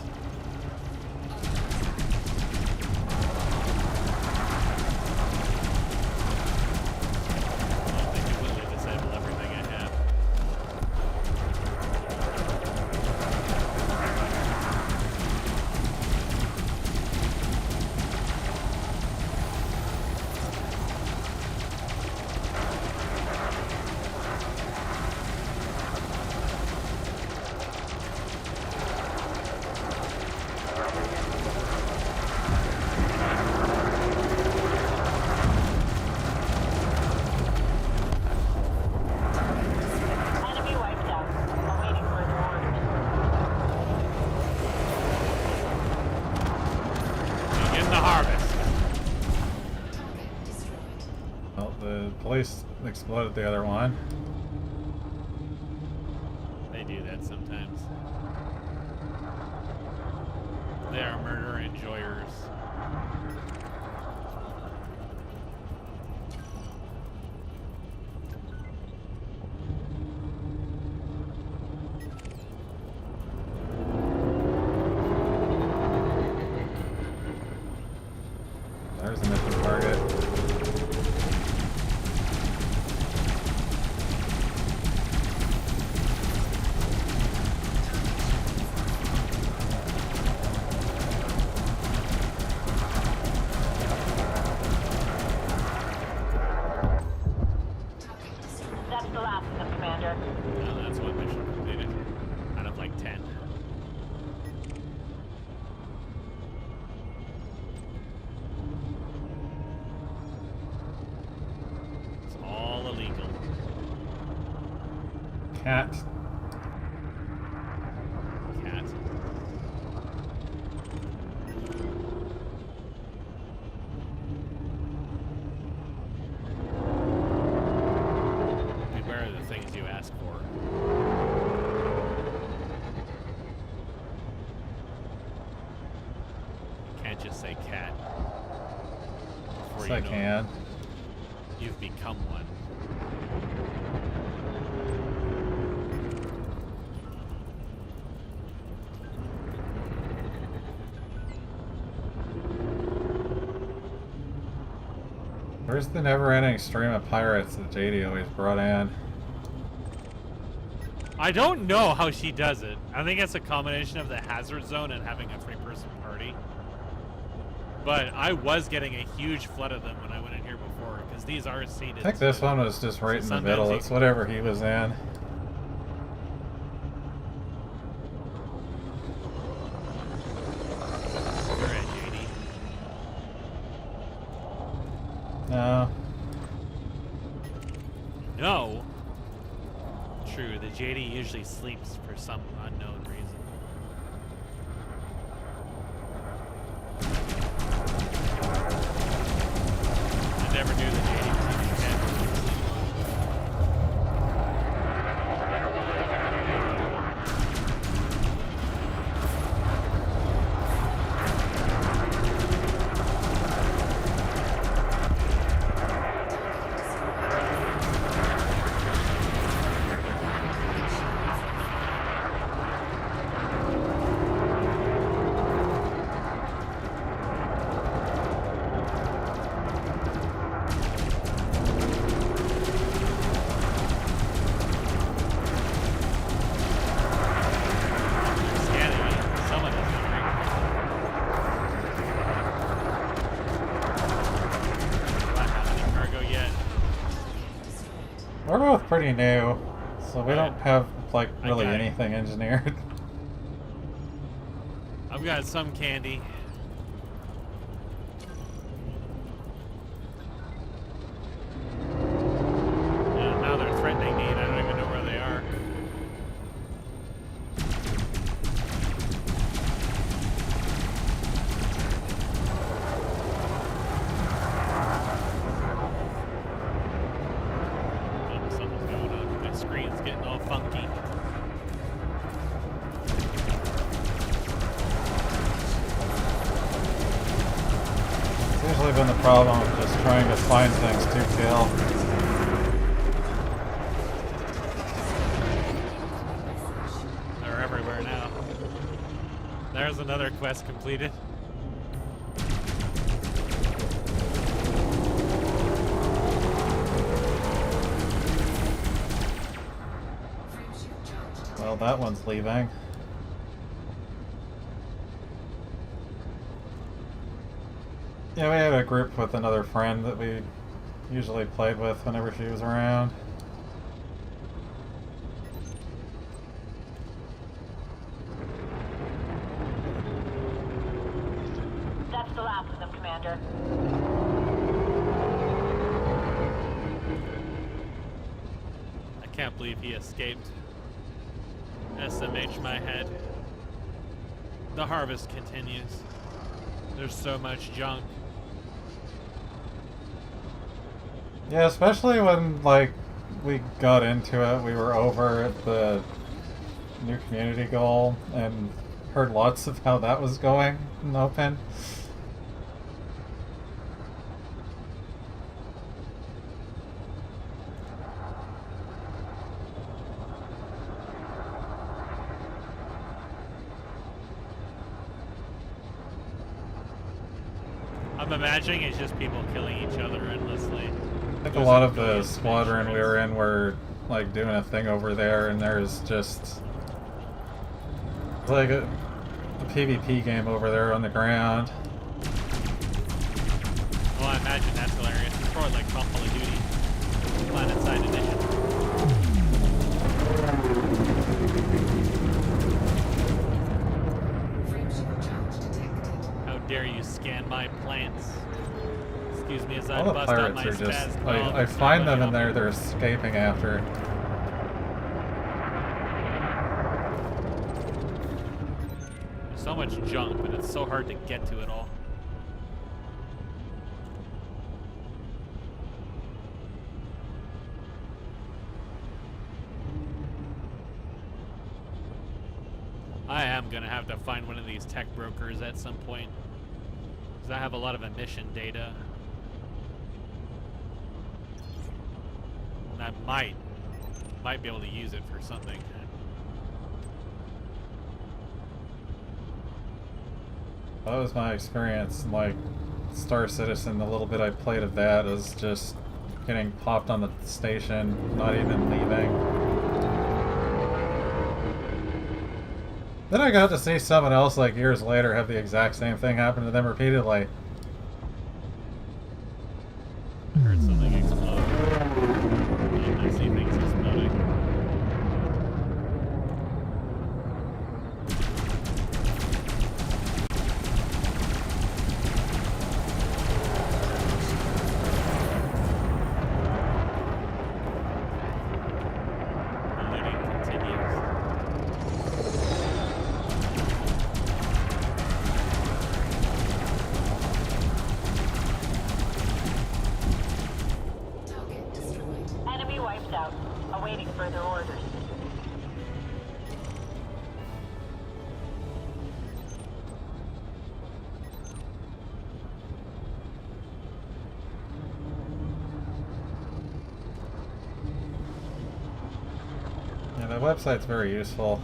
Well, they completely disable everything I have. Enemy wiped out. Awaiting further orders. Begin the harvest. Well, the police exploded the other one. They do that sometimes. They are murder enjoyers. There's a mission target. That's the last of them, Commander. No, that's one mission completed. Out of like 10. It's all illegal. Cat. Cat. Beware of the things you ask for. You can't just say cat. Before Yes, I you know it, can. you've become one. Where's the never-ending stream of pirates that JD always brought in? I don't know how she does it. I think it's a combination of the hazard zone and having a three-person party. But I was getting a huge flood of them when I went in here before, because these are seated. I think this one was just right in the middle. It's whatever he was in. You're at JD. No. No. True, the JD usually sleeps for some unknown reason. I never knew the JD was even dead. We're both pretty new, so we don't have, like, really anything engineered. I've got some candy. Yeah, now they're threatening me and I don't even know where they are. Something's going on. My screen's getting all funky. It's usually been the problem of just trying to find things to kill. They're everywhere now. There's another quest completed. Well, that one's leaving. Yeah, we had a group with another friend that we usually played with whenever she was around. That's the last of them, Commander. I can't believe he escaped. SMH my head. The harvest continues. There's so much junk. Yeah, especially when, like, we got into it, we were over at the new community goal and heard lots of how that was going in the open. I'm imagining it's just people killing each other endlessly. I think a lot of the squadron we were in were like doing a thing over there, and there's just like a PvP game over there on the ground. Well, I imagine that's hilarious. It's probably like Call of Duty Planet Side Edition. How dare you scan my plants? Excuse me as I All the bust out pirates my are just, spaz I call. find them in there, they're escaping after. There's so much junk, but it's so hard to get to it all. I am gonna have to find one of these tech brokers at some point, because I have a lot of emission data. And I might be able to use it for something. That was my experience, like, Star Citizen, the little bit I played of that is just getting popped on the station, not even leaving. Then I got to see someone else like years later have the exact same thing happen to them repeatedly. I heard something explode. I see things exploding. Looting continues. Enemy wiped out. Awaiting further orders. Yeah, that website's very useful.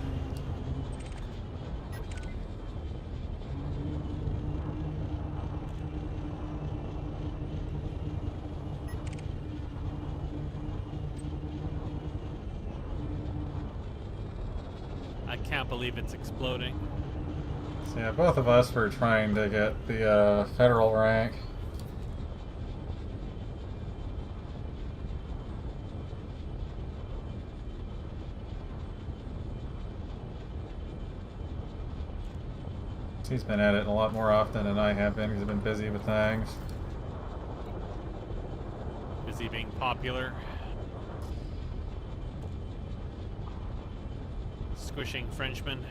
I can't believe it's exploding. So yeah, both of us were trying to get the federal rank. He's been at it a lot more often than I have been because I've been busy with things. Busy being popular. Squishing Frenchmen.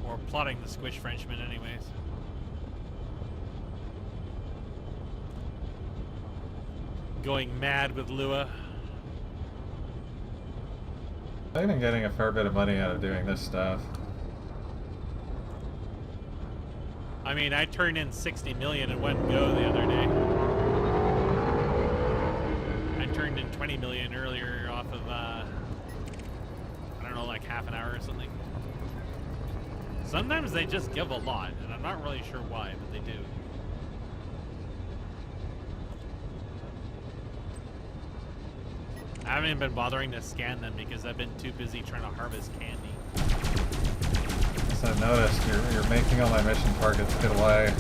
Or plotting to squish Frenchmen anyways. Going mad with Lua. I've been getting a fair bit of money out of doing this stuff. I mean, I turned in 60 million in one go the other day. I turned in 20 million earlier off of, I don't know, like half an hour or something. Sometimes they just give a lot, and I'm not really sure why, but they do. I haven't even been bothering to scan them because I've been too busy trying to harvest candy. As I've noticed, you're making all my mission targets get away.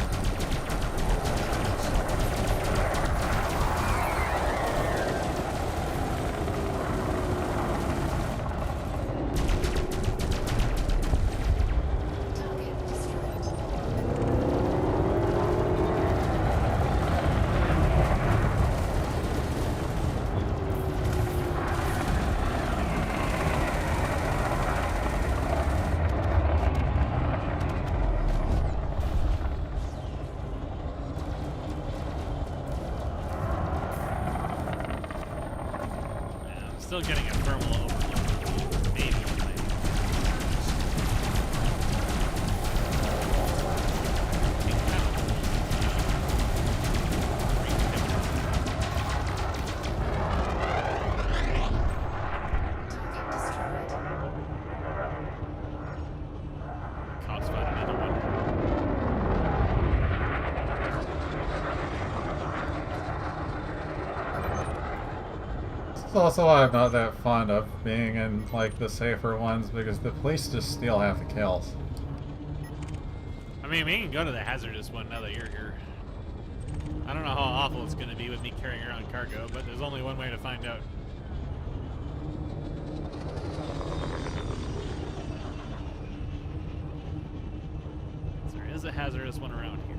Still getting a thermal overload. Maybe. Cops found another one. It's also why I'm not that fond of being in like the safer ones because the police just steal half the kills. I mean, we can go to the hazardous one now that you're here. I don't know how awful it's going to be with me carrying around cargo, but there's only one way to find out. There is a hazardous one around here.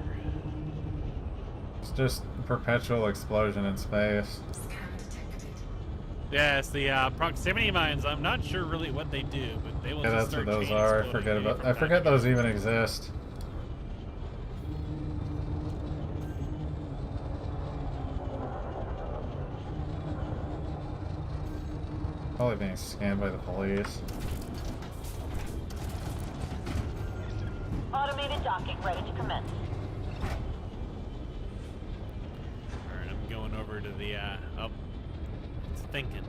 It's just a perpetual explosion in space. Yes, the proximity mines. I'm not sure really what they do, but they will Yeah, just that's what start those chain are. exploding you from I forget time to those time. even exist. Probably being scanned by the police. Automated docking ready to commence. Alright, I'm going over to the, oh, it's thinking.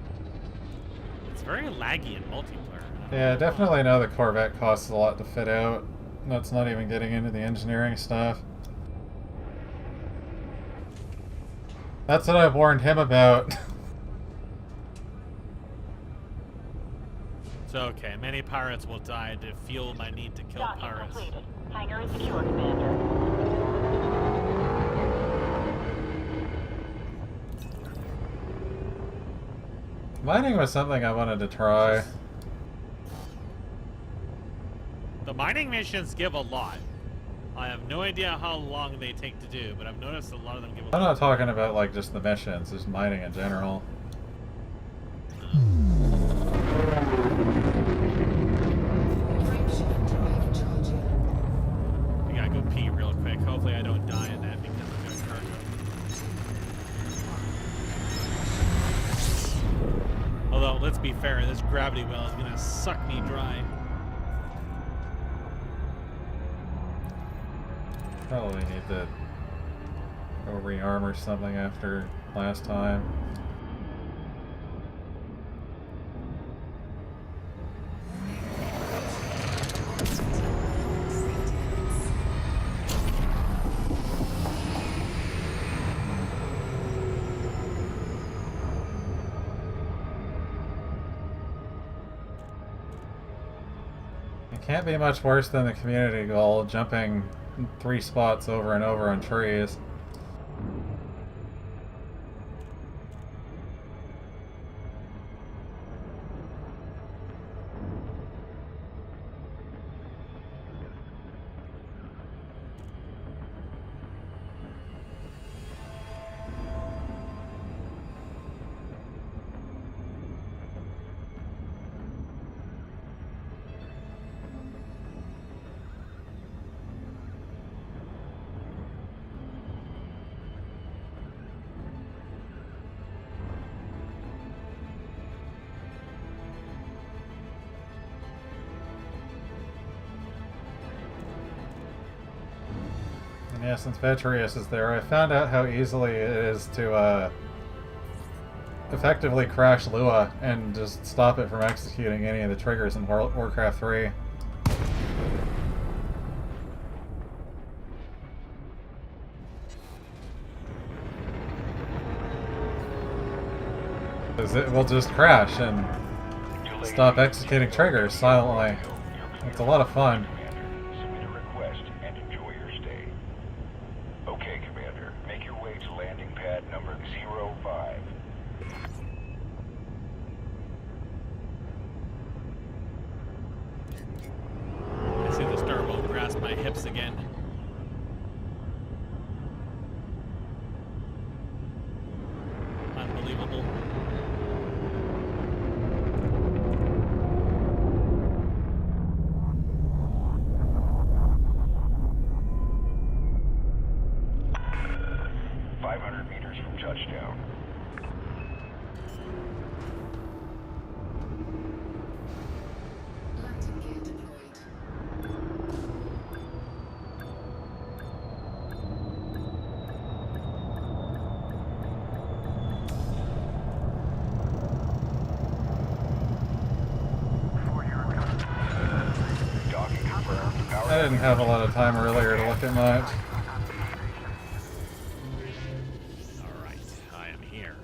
It's very laggy in multiplayer. Yeah, definitely know the Corvette costs a lot to fit out. That's not even getting into the engineering stuff. That's what I warned him about. It's okay. Many pirates will die to fuel my need to kill Docking pirates. completed. Hangar is secure, Commander. Mining was something I wanted to try. The mining missions give a lot. I have no idea how long they take to do, but I've noticed a lot of them give a lot. I'm not talking about like just the missions, just mining in general. I gotta go pee real quick. Hopefully I don't die in that because I'm doing cargo. Although, let's be fair, this gravity well is gonna suck me dry. Probably need to go rearmor something after last time. It can't be much worse than the community goal, jumping 3 spots over and over on trees. Yeah, since Petrius is there, I found out how easily it is to effectively crash Lua and just stop it from executing any of the triggers in Warcraft 3. Because it will just crash and stop executing triggers silently. It's a lot of fun. My hips again. Unbelievable. I didn't have a lot of time earlier to look at much. Alright, I am here.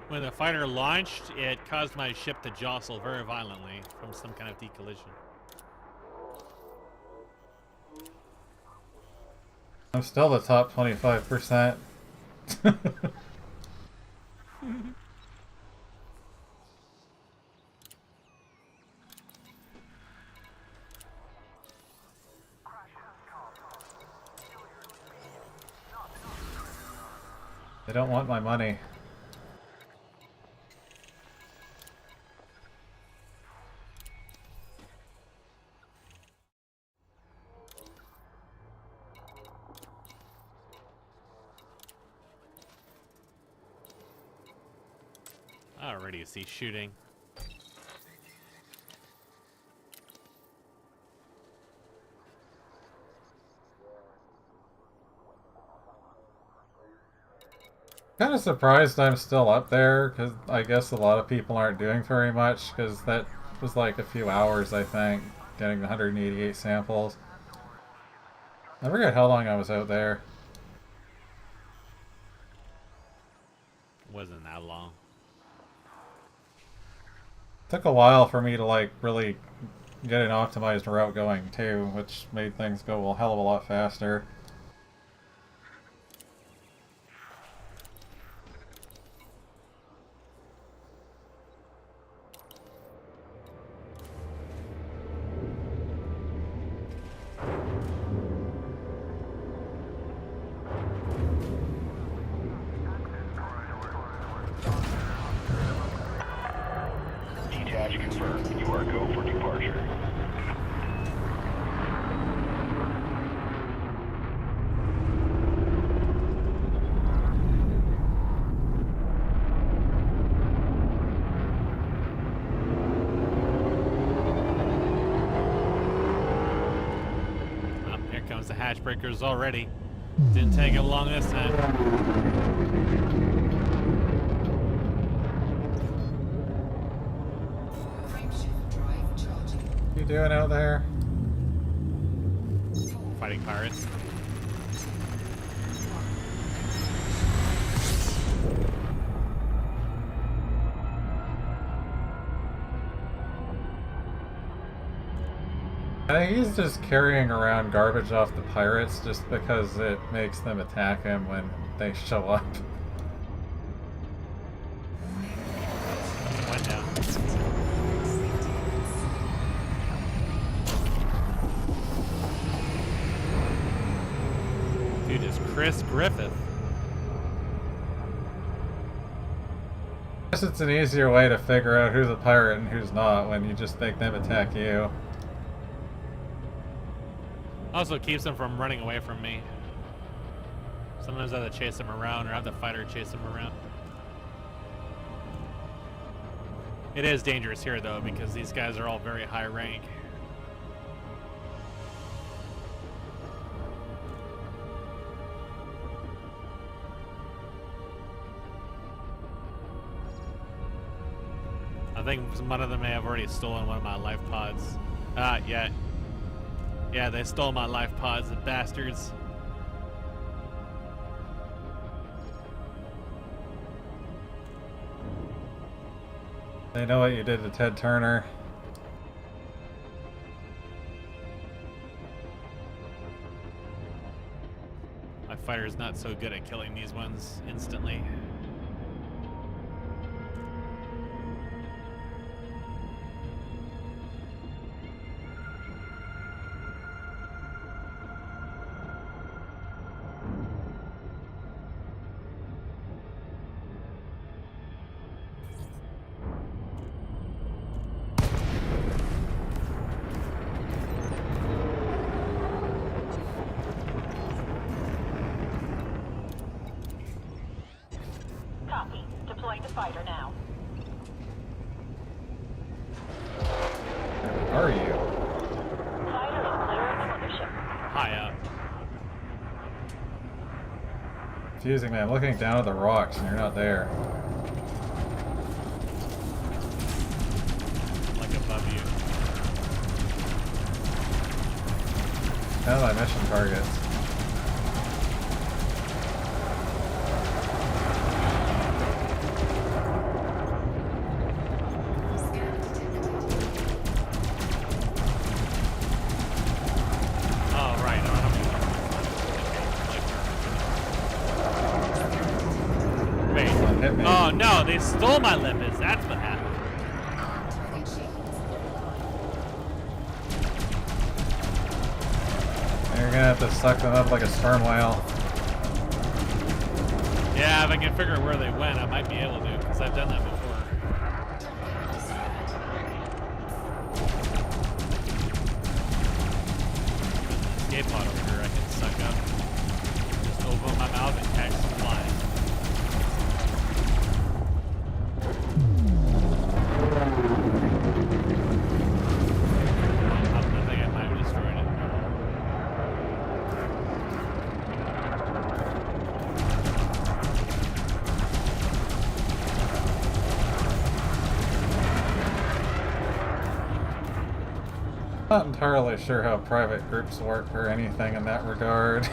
When the fighter launched, it caused my ship to jostle very violently from some kind of decollision. I'm still the top 25%. They don't want my money. I already see shooting. Kind of surprised I'm still up there, because I guess a lot of people aren't doing very much, because that It was like a few hours, I think, getting the 188 samples. I forget how long I was out there. Wasn't that long. Took a while for me to like really get an optimized route going too, which made things go a hell of a lot faster. Detach confirmed. You are go for departure. Here comes the hatch breakers already. Didn't take it long this time. What you doing out there? Fighting pirates. I think he's just carrying around garbage off the pirates just because it makes them attack him when they show up. Went down. Dude is Chris Griffith. I guess it's an easier way to figure out who's a pirate and who's not when you just make them attack you. Also keeps them from running away from me. Sometimes I have to chase them around or have the fighter chase them around. It is dangerous here though because these guys are all very high rank. I think one of them may have already stolen one of my life pods. Yeah. Yeah, they stole my life pods, the bastards. They know what you did to Ted Turner. My fighter's not so good at killing these ones instantly. Copy. Deploying the fighter now. Where are you? Fighter is clear of the mothership. High up. Confusing me. I'm looking down at the rocks and you're not there. Like above you. Down my mission targets. Oh, right. I don't have Wait. Hit me. Oh, no. They stole my lipids. That's what happened. You're gonna have to suck them up like a sperm whale. Yeah, if I can figure out where they went, I might be able to, because I've done that before. Escape pod over here I can suck up. Just open my mouth and catch some flies. I think I might have destroyed it. Not entirely sure how private groups work or anything in that regard.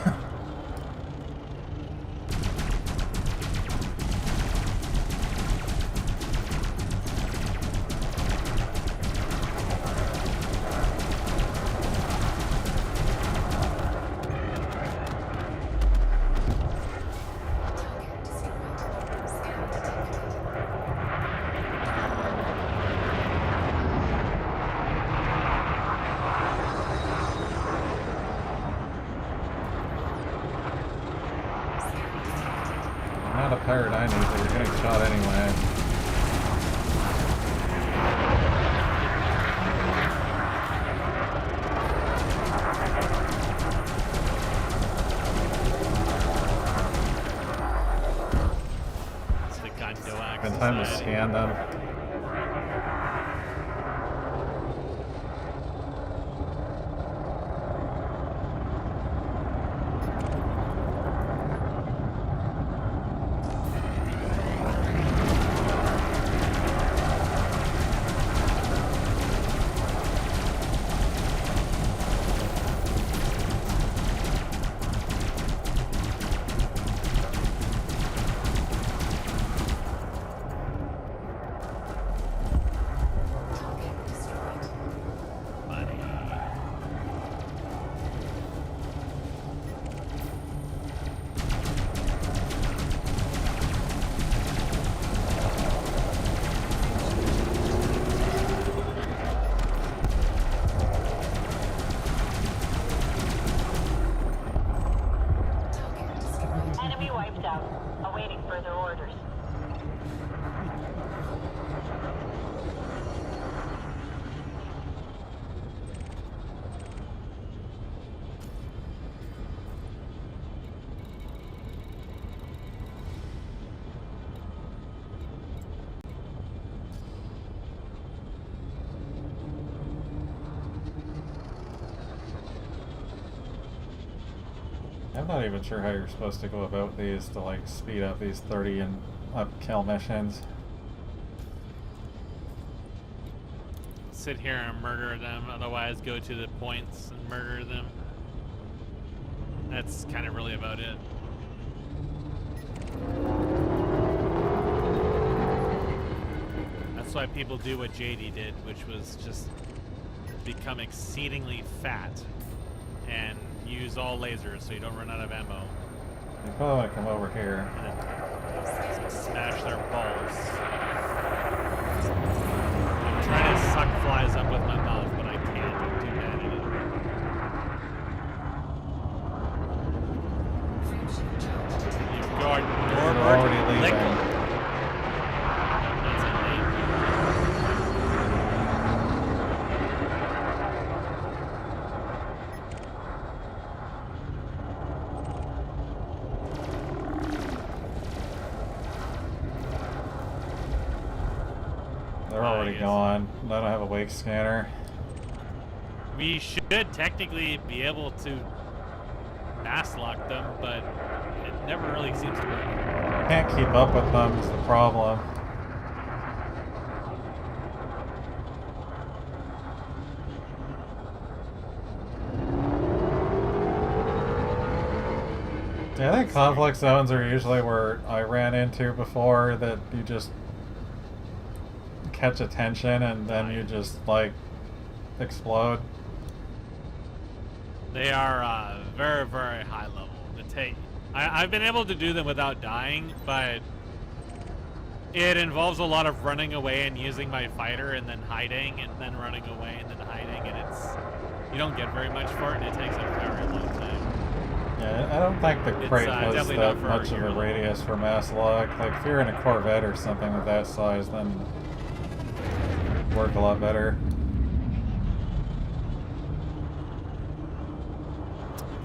Not a pirate I need, but you're getting shot anyway. It's the Gondoak Good time to Society. scan them. Buddy. Enemy wiped out. Awaiting further orders. I'm not even sure how you're supposed to go about these to like speed up these 30 and up kill missions. Sit here and murder them, otherwise go to the points and murder them. That's kind of really about it. That's why people do what JD did, which was just become exceedingly fat and use all lasers so you don't run out of ammo. You probably want to come over here. And then smash their balls. I'm trying to suck flies up with my mouth, but I can't. I'm too bad at it. You've got They're Norbert already leaving. Lickle. That's a name. They're I already guess. gone. I don't have a wake scanner. We should technically be able to mass lock them, but it never really seems to work. Can't keep up with them is the problem. Yeah, I think conflict zones are usually where I ran into before that you just catch attention and then you just like explode. They are very, very high level. I've been able to do them without dying, but it involves a lot of running away and using my fighter and then hiding and then running away and then hiding, and you don't get very much for it, and it takes a very long time. Yeah, I don't think the It's, crate has definitely that not for much of your a level. radius for mass lock. Like if you're in a Corvette or something of that size, then it'd work a lot better.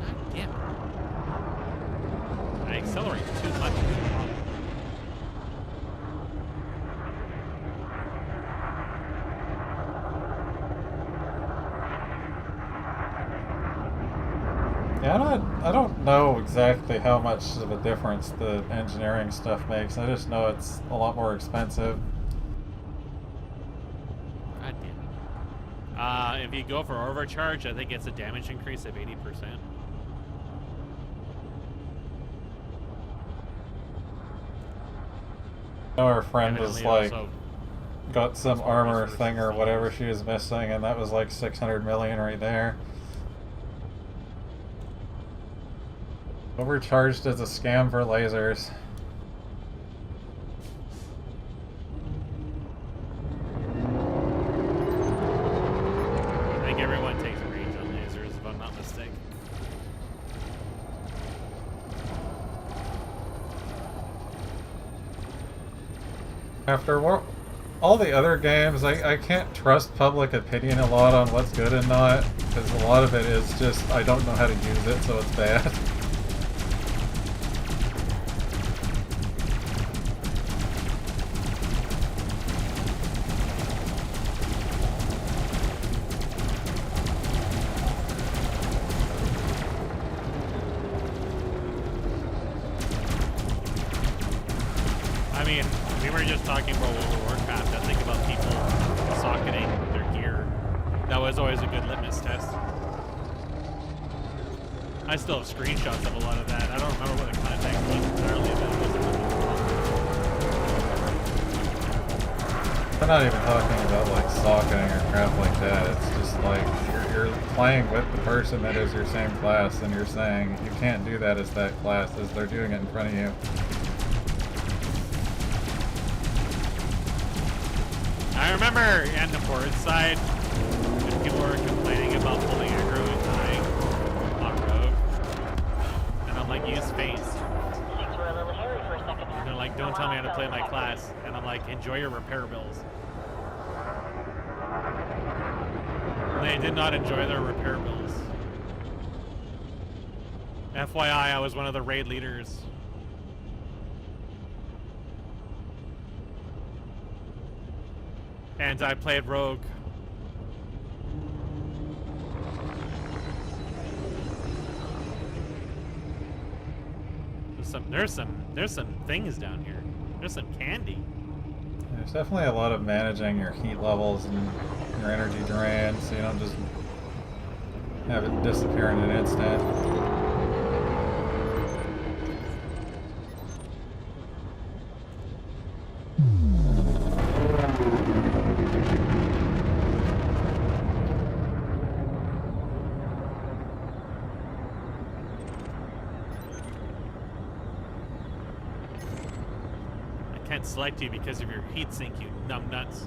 God damn it. I accelerate too much. Yeah, I don't know exactly how much of a difference the engineering stuff makes. I just know it's a lot more expensive. God damn if you go for overcharge, I think it's a damage increase of 80%. Our friend was Evidently, like, also got some more armor resources thing or to whatever use. she was missing, and that was like 600 million right there. Overcharged as a scam for lasers. I think everyone takes range on lasers, if I'm not mistaken. After all the other games, I can't trust public opinion a lot on what's good and not, because a lot of it is just, I don't know how to use it, so it's bad. I mean, we were just talking about World of Warcraft. I think about people socketing their gear. That was always a good litmus test. I still have screenshots of a lot of that. I don't remember what the context was entirely, but it wasn't really I'm not even talking about like socketing or crap like that. It's just like you're playing with the person that is your same class, and you're saying you can't do that as that class as they're doing it in front of you. I remember on the board side, when people were complaining about pulling aggro and dying on road. And I'm like, use face. Things were a little hairy for a second there. And they're like, don't tell me how to play my class. And I'm like, enjoy your repair bills. And they did not enjoy their repair bills. FYI, I was one of the raid leaders. And I played rogue. There's some things down here. There's some candy. There's definitely a lot of managing your heat levels and your energy drain, so you don't just have it disappear in an instant. I can't select you because of your heat sink, you numb nuts.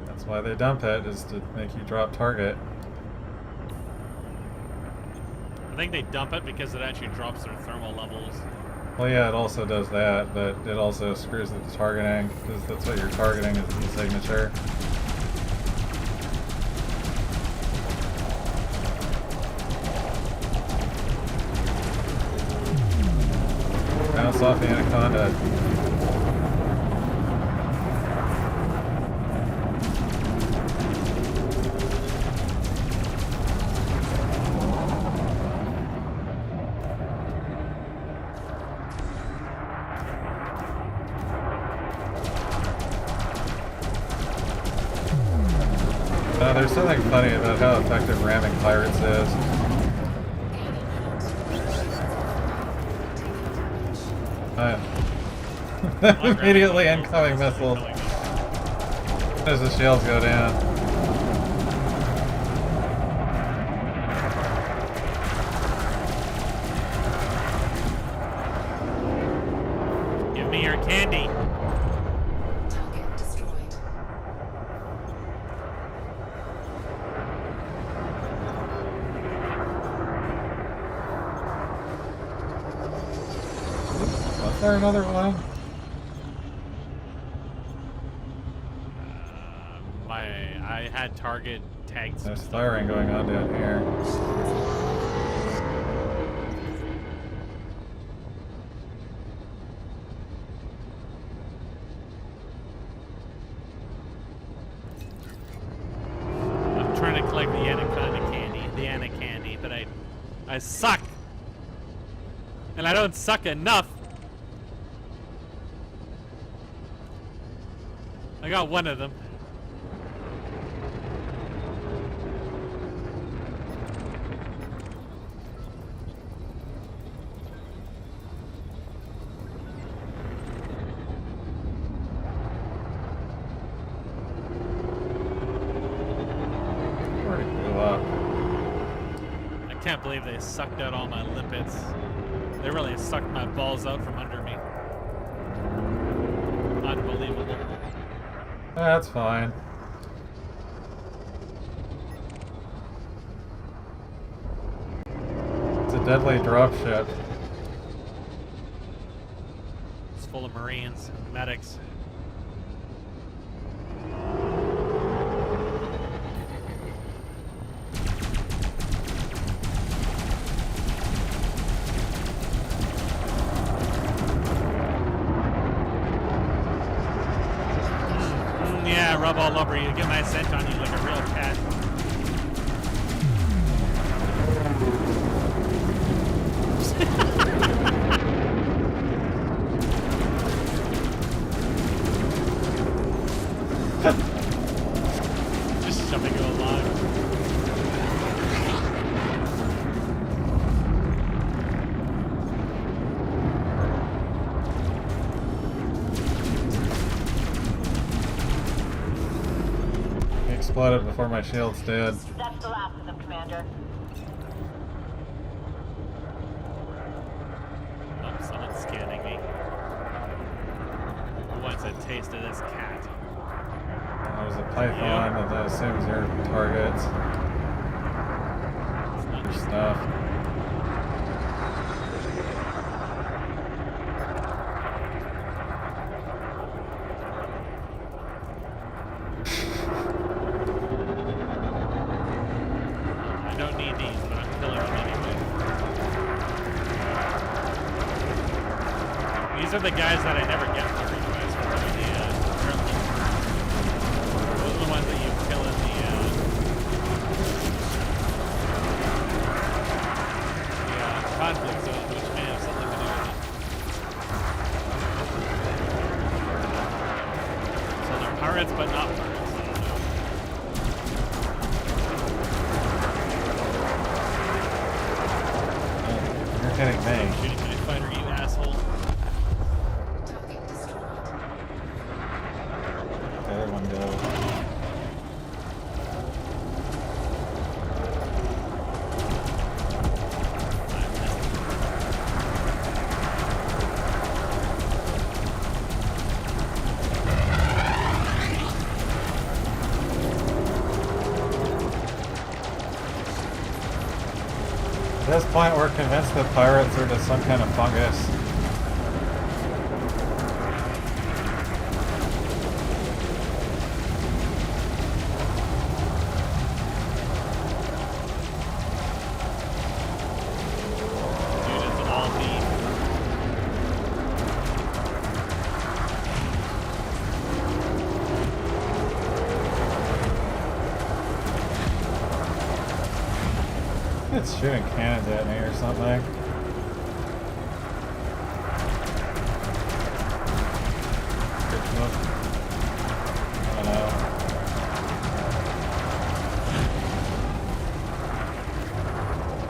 That's why they dump it, is to make you drop target. I think they dump it because it actually drops their thermal levels. Well, yeah, it also does that, but it also screws with the targeting, because that's what you're targeting is the signature. Bounce off the anaconda. There's something funny about how effective ramming pirates is. Immediately incoming missiles as the shells go down. Give me your candy. Target destroyed. Was there another one? I had target tagged. some There's stuff. firing going on down here. I'm trying to collect the anaconda candy, the Anna candy, but I suck, and I don't suck enough. I got one of them. Already blew up. I can't believe they sucked out all my limpets. They really sucked my balls out from under me. Unbelievable. That's fine. It's a deadly dropship. It's full of Marines, medics. Yeah, rub all over you. Get my scent on you like a real cat. Just shoving you along. He exploded before my shields did. That's the last of them, Commander. Oh, someone's scanning me. Who wants a taste of this cat? There's a python that assumes your targets. It's not Your just stuff. I don't need these, but I'm killing them anyway. These are the guys that I never get for you guys for doing the those are the ones that you kill in the conflict zone, which may have something to do with it. So they're pirates, but not pirates. I don't know. You're kidding me. Shooting my fighter, you asshole. Target destroyed. The other one goes. At this point, we're convinced that pirates are just some kind of fungus. Dude, it's all beef. It's shooting cannons at me or something. I don't know.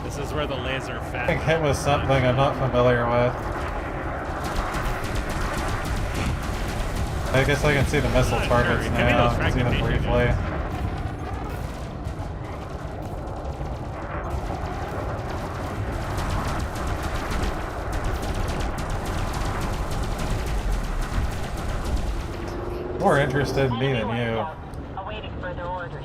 This is where the laser fat. Getting hit with something I'm not familiar with. I guess I can see the missile Sure, targets give me now. those I can see them fragmentation briefly. units. More interested in me Enemy than wiped you. out. Awaiting further orders.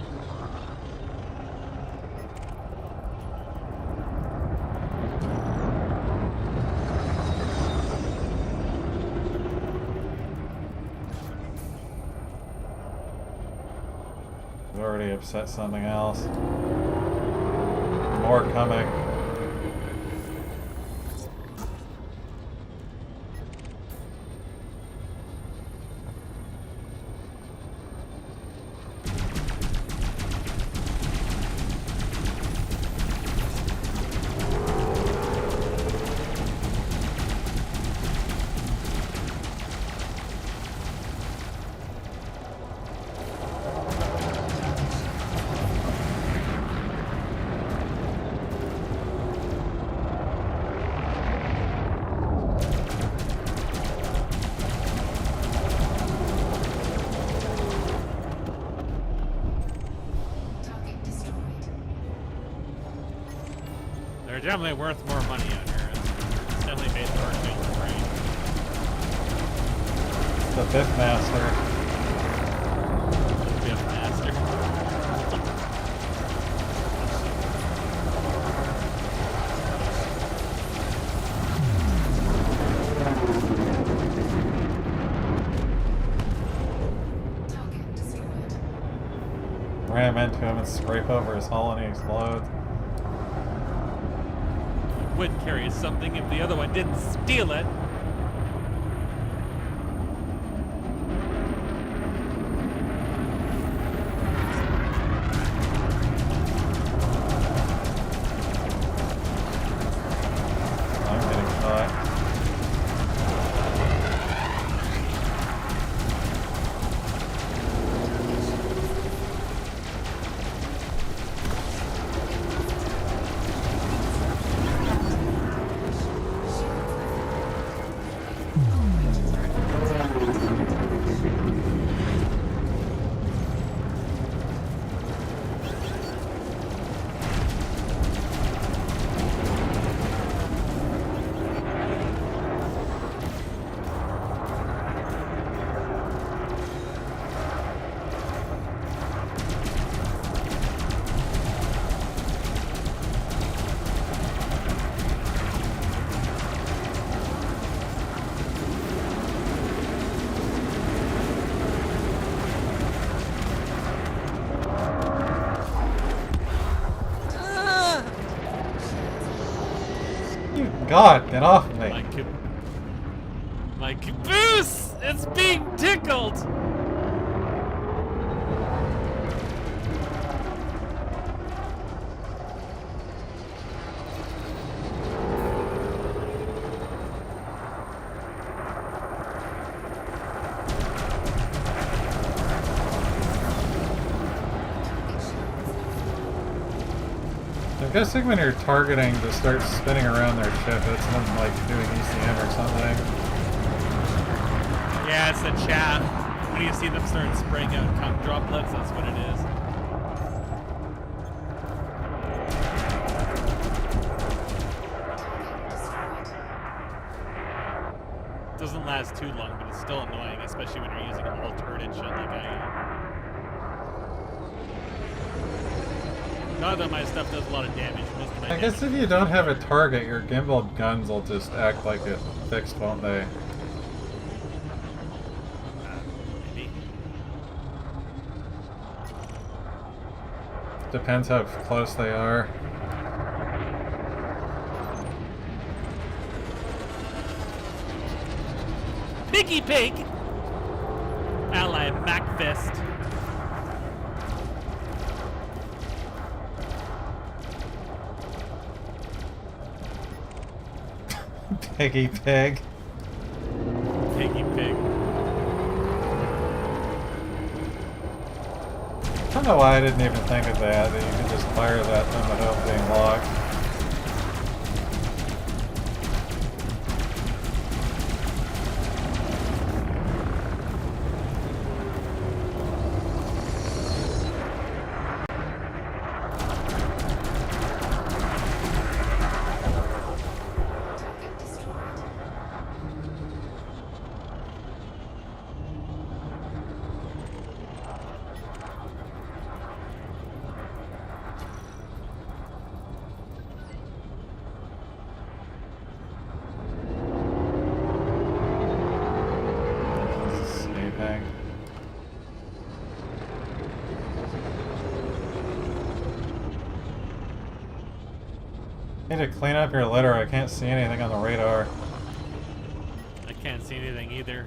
I've already upset something else. More coming. They're definitely worth more money out here. It's definitely made the work feel the brain. The fifth master. The fifth master. Target destroyed. Ram into him and scrape over his hull and he explodes. Would carry something if the other one didn't steal it. I'm getting caught. God, get off me. My caboose! It's being tickled! I'm guessing when you're targeting to start spinning around their ship, it's them like doing ECM or something. Yeah, it's the chaff. When you see them start spraying out cum droplets, that's what it is. Doesn't last too long, but it's still annoying, especially when you're using all turret shit like I am. Not that my stuff does a lot of damage. Most of my I guess if you don't have a target, your gimbal guns will just act like it fixed, won't they? Maybe. Depends how close they are. Piggy Pig! Ally Macfist. Piggy pig. Piggy Pig. I don't know why I didn't even think of that you could just fire that from without being locked. Target destroyed. Escaping. Need to clean up your litter. I can't see anything on the radar. I can't see anything either.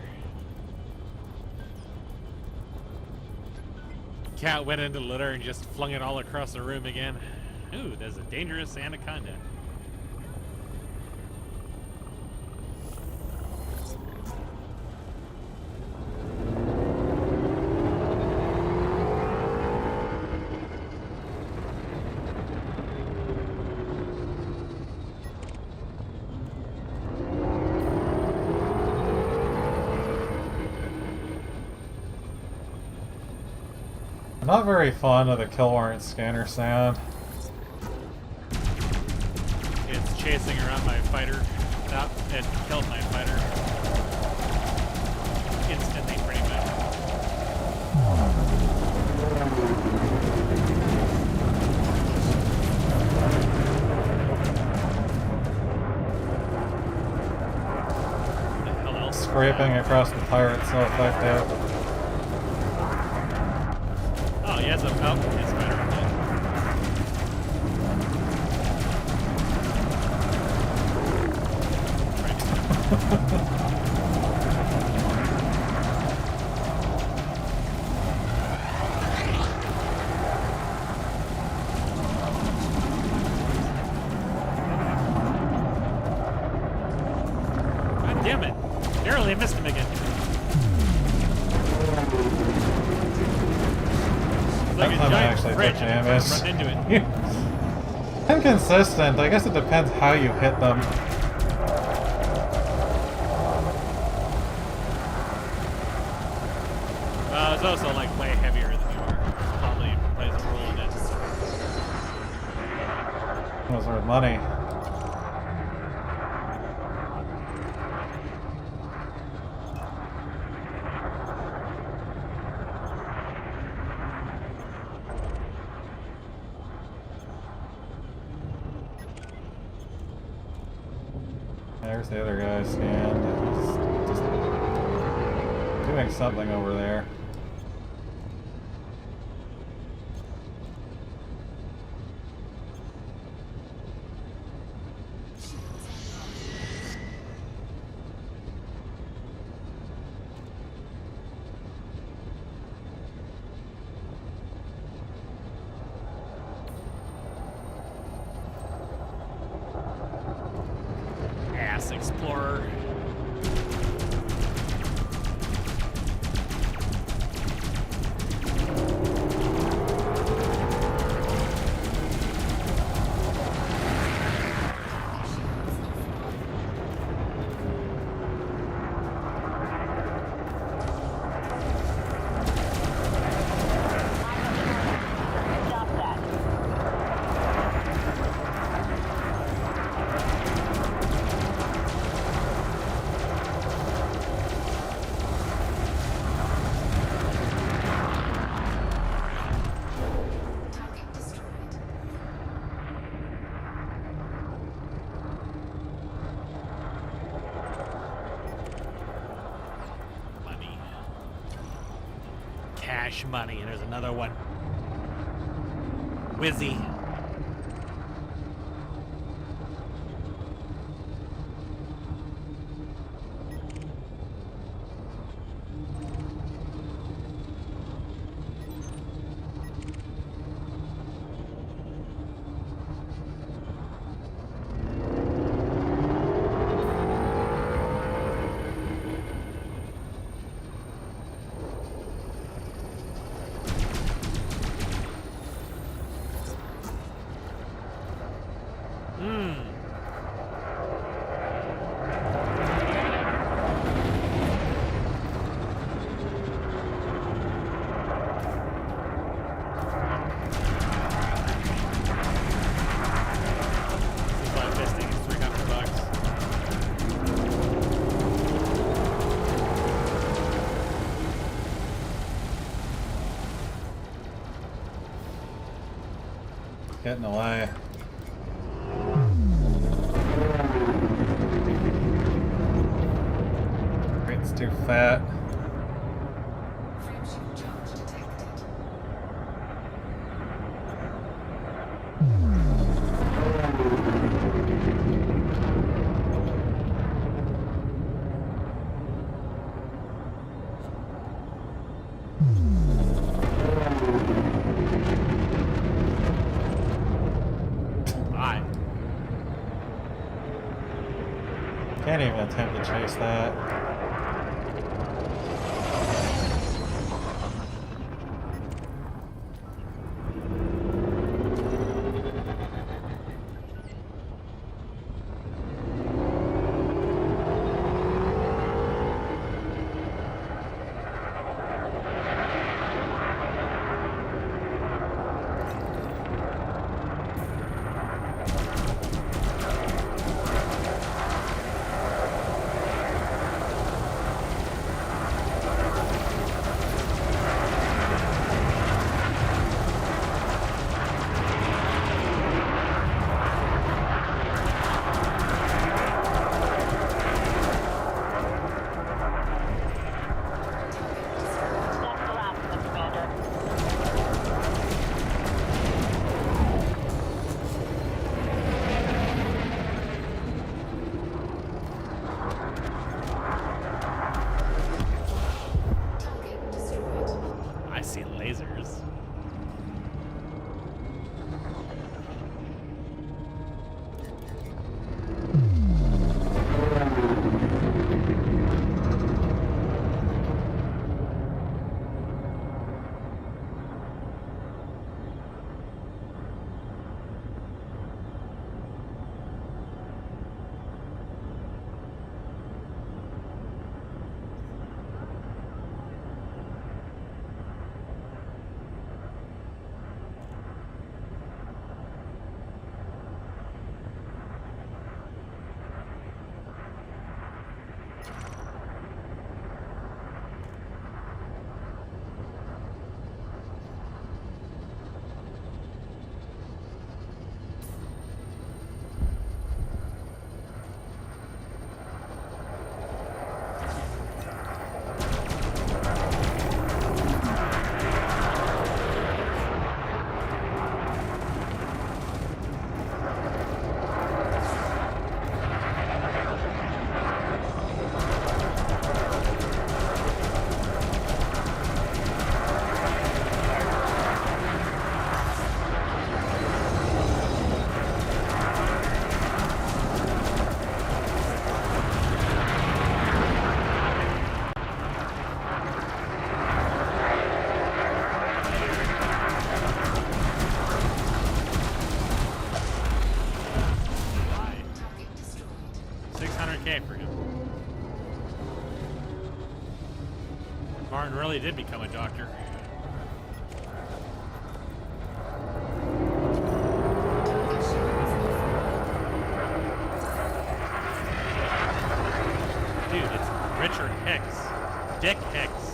Cat went into the litter and just flung it all across the room again. Ooh, there's a dangerous anaconda. I'm not very fond of the kill warrant scanner sound. chasing around my fighter. It killed my fighter instantly, pretty much. What the hell else? Scraping across the pirate's so effective. Oh, he has a his fighter on it. God damn it! Narrowly missed him again. It's like That a time I giant actually bridge took and damage. run into it. Inconsistent. I guess it depends how you hit them. It's also like way heavier than you are. Probably plays a role in it. Those are money. There's the other guy scanned. Just doing something over there. Ass explorer. Stop that. Target destroyed. Money. Cash money. There's another one. Wizzy. Getting away. Crate's too fat. Frame shield charge detected. Bye. Can't even attempt to chase that. see lasers. Target destroyed. 600K for him. Martin really did become a doctor. Target shields. Dude, it's Richard Hicks. Dick Hicks.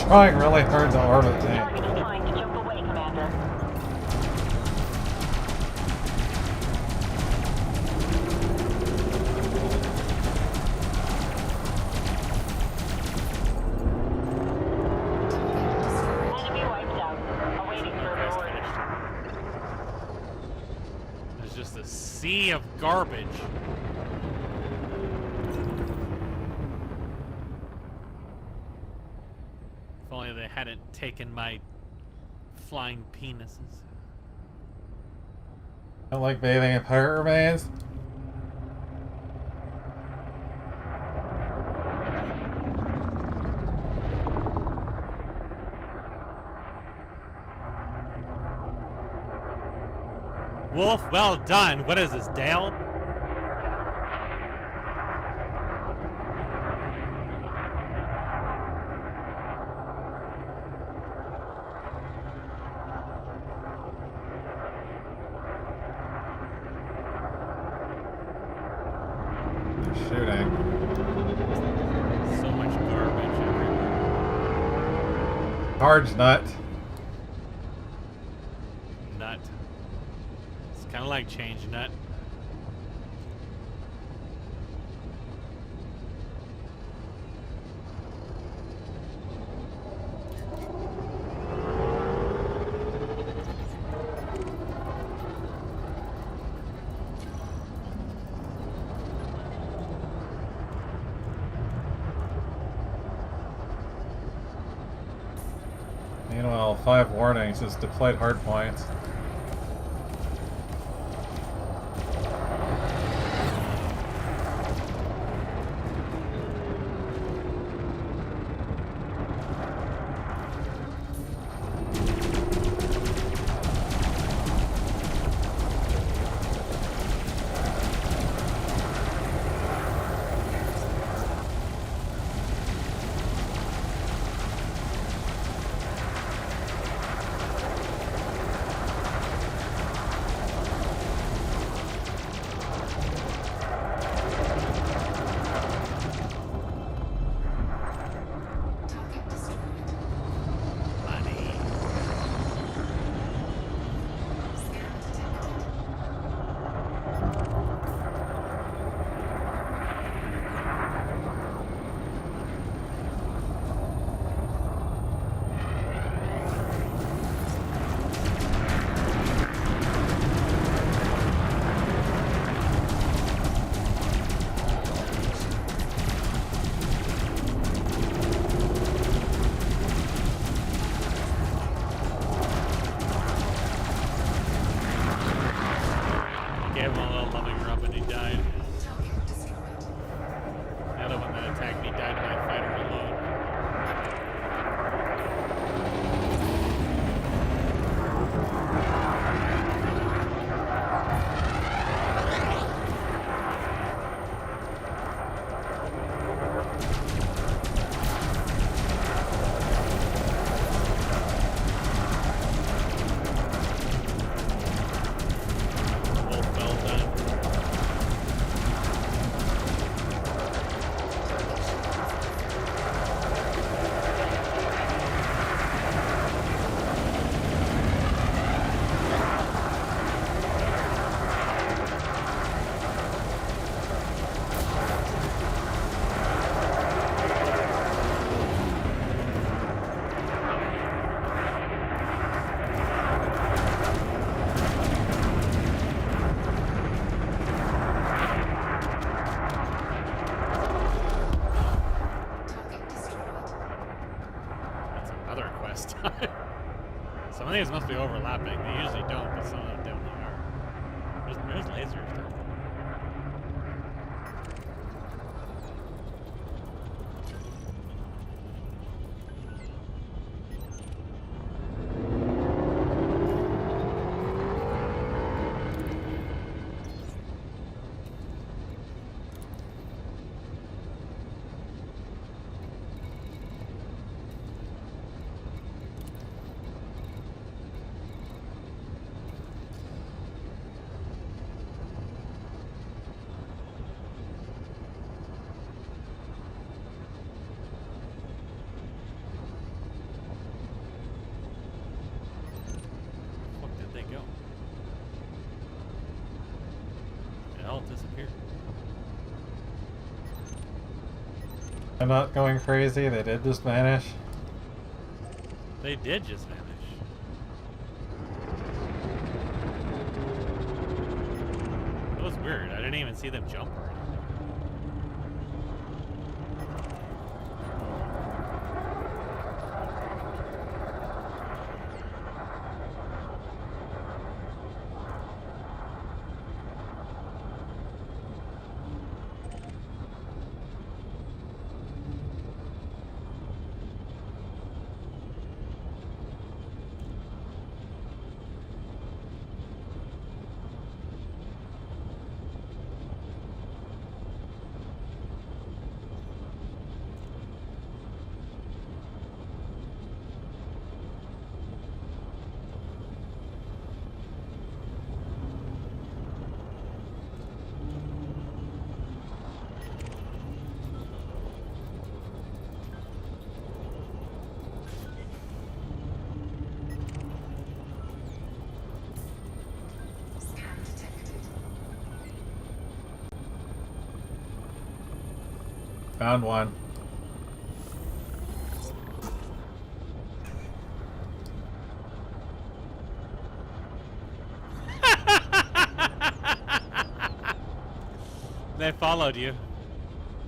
Trying really hard to orbit me. Target is trying to jump away, Commander. Enemy wiped out. Awaiting further orders. There's just a sea of garbage. If only they hadn't taken my flying penises. I like bathing in pirate remains. Wolf, well done. What is this, Dale? They're shooting. So much garbage everywhere. Harge nut. Nut. It's kind of like change nut. Meanwhile, 5 warnings is deployed hardpoints. Target destroyed. Money. Scan detected. Gave him a little loving rub and he died. Target destroyed. The other one that attacked me died in my fighter alone. Both well done. Target destroyed. That's another quest. Some of these must be overlapping. They usually don't, but some of them definitely are. There's lasers down there. Where the fuck did they go? It all disappeared. I'm not going crazy, they did just vanish. They did just vanish. It was weird. I didn't even see them jump or anything. Scan detected. Found one. They followed you.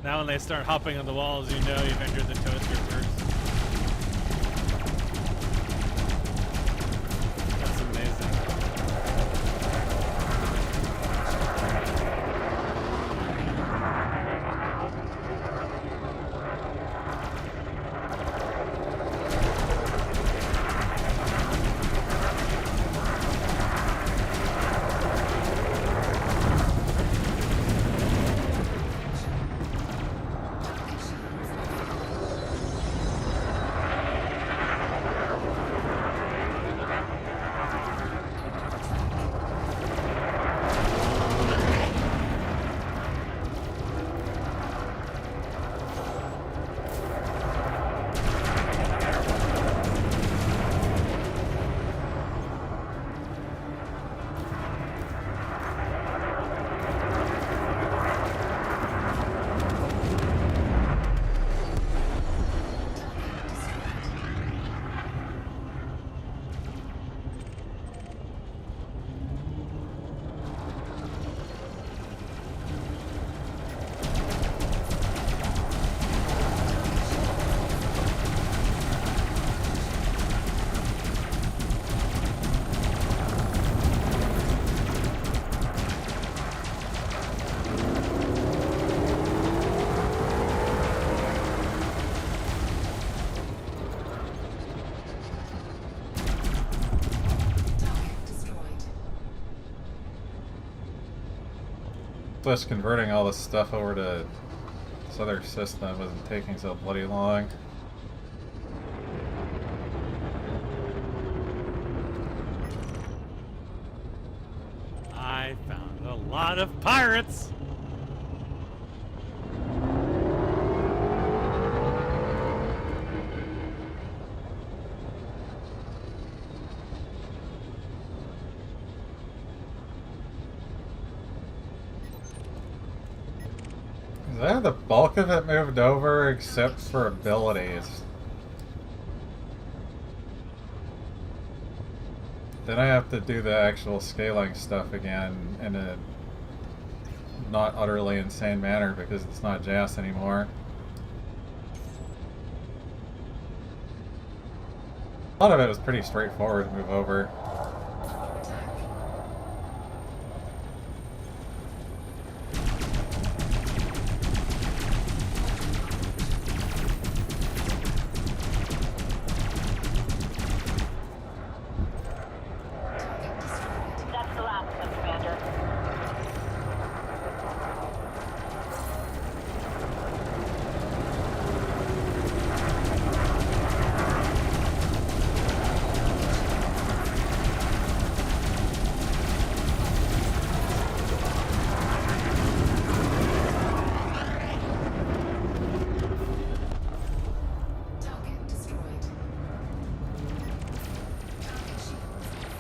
Now when they start hopping on the walls, you know you've entered the toaster first. Plus, converting all this stuff over to this other system wasn't taking so bloody long. I found a lot of pirates. There, the bulk of it moved over except for abilities. Then I have to do the actual scaling stuff again in a not utterly insane manner because it's not JAS anymore. A lot of it was pretty straightforward to move over. That's the last of them, Commander. Target destroyed. Target shields offline.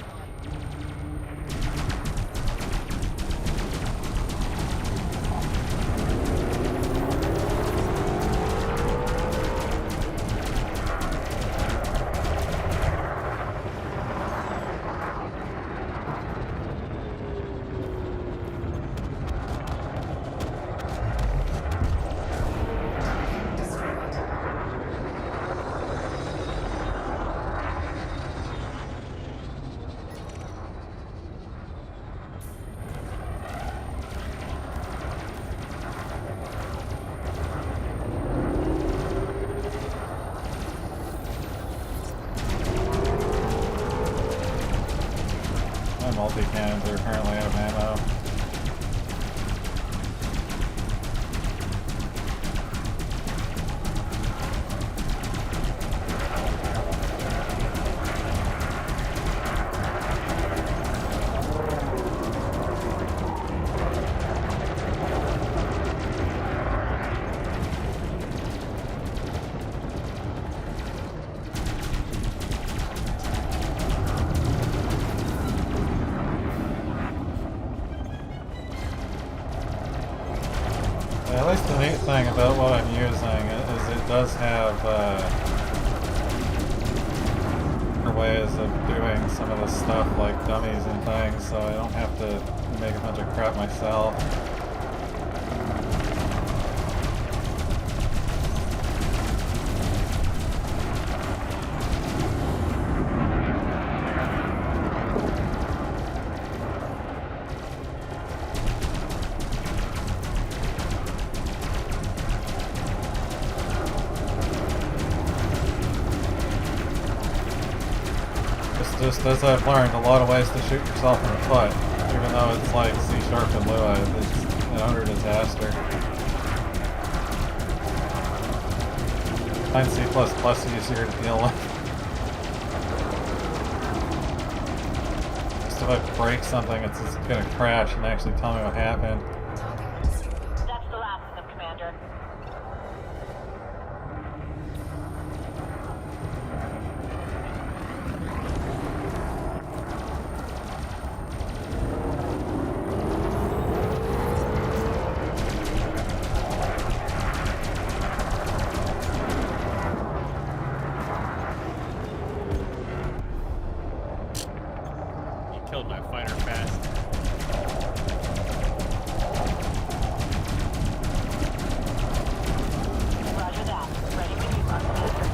Target destroyed. My multi-cannons are currently out of ammo. Yeah, at least the neat thing about what I'm using is it does have ways of doing some of the stuff like dummies and things, so I don't have to make a bunch of crap myself. Just as I've learned, a lot of ways to shoot yourself in the foot, even though it's like C# and Lua, it's an utter disaster. I find C++ easier to deal with. Just if I break something, it's just gonna crash and actually tell me what happened. Target destroyed. That's the last of them, Commander. You killed my fighter fast. Roger that. Ready when you are, Commander.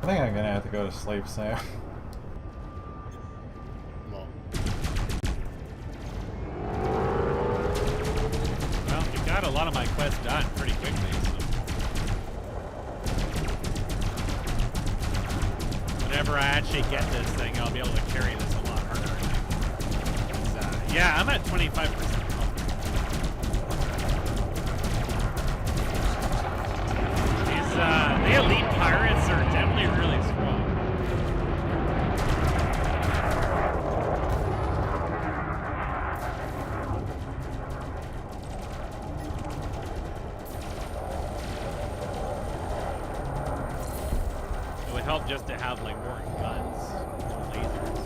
I think I'm gonna have to go to sleep soon. Well, you got a lot of my quests done pretty quickly, so whenever I actually get this thing, I'll be able to carry this a lot harder. I think. Yeah, I'm at 25%. The elite pirates are definitely really strong. It would help just to have like more guns, more lasers.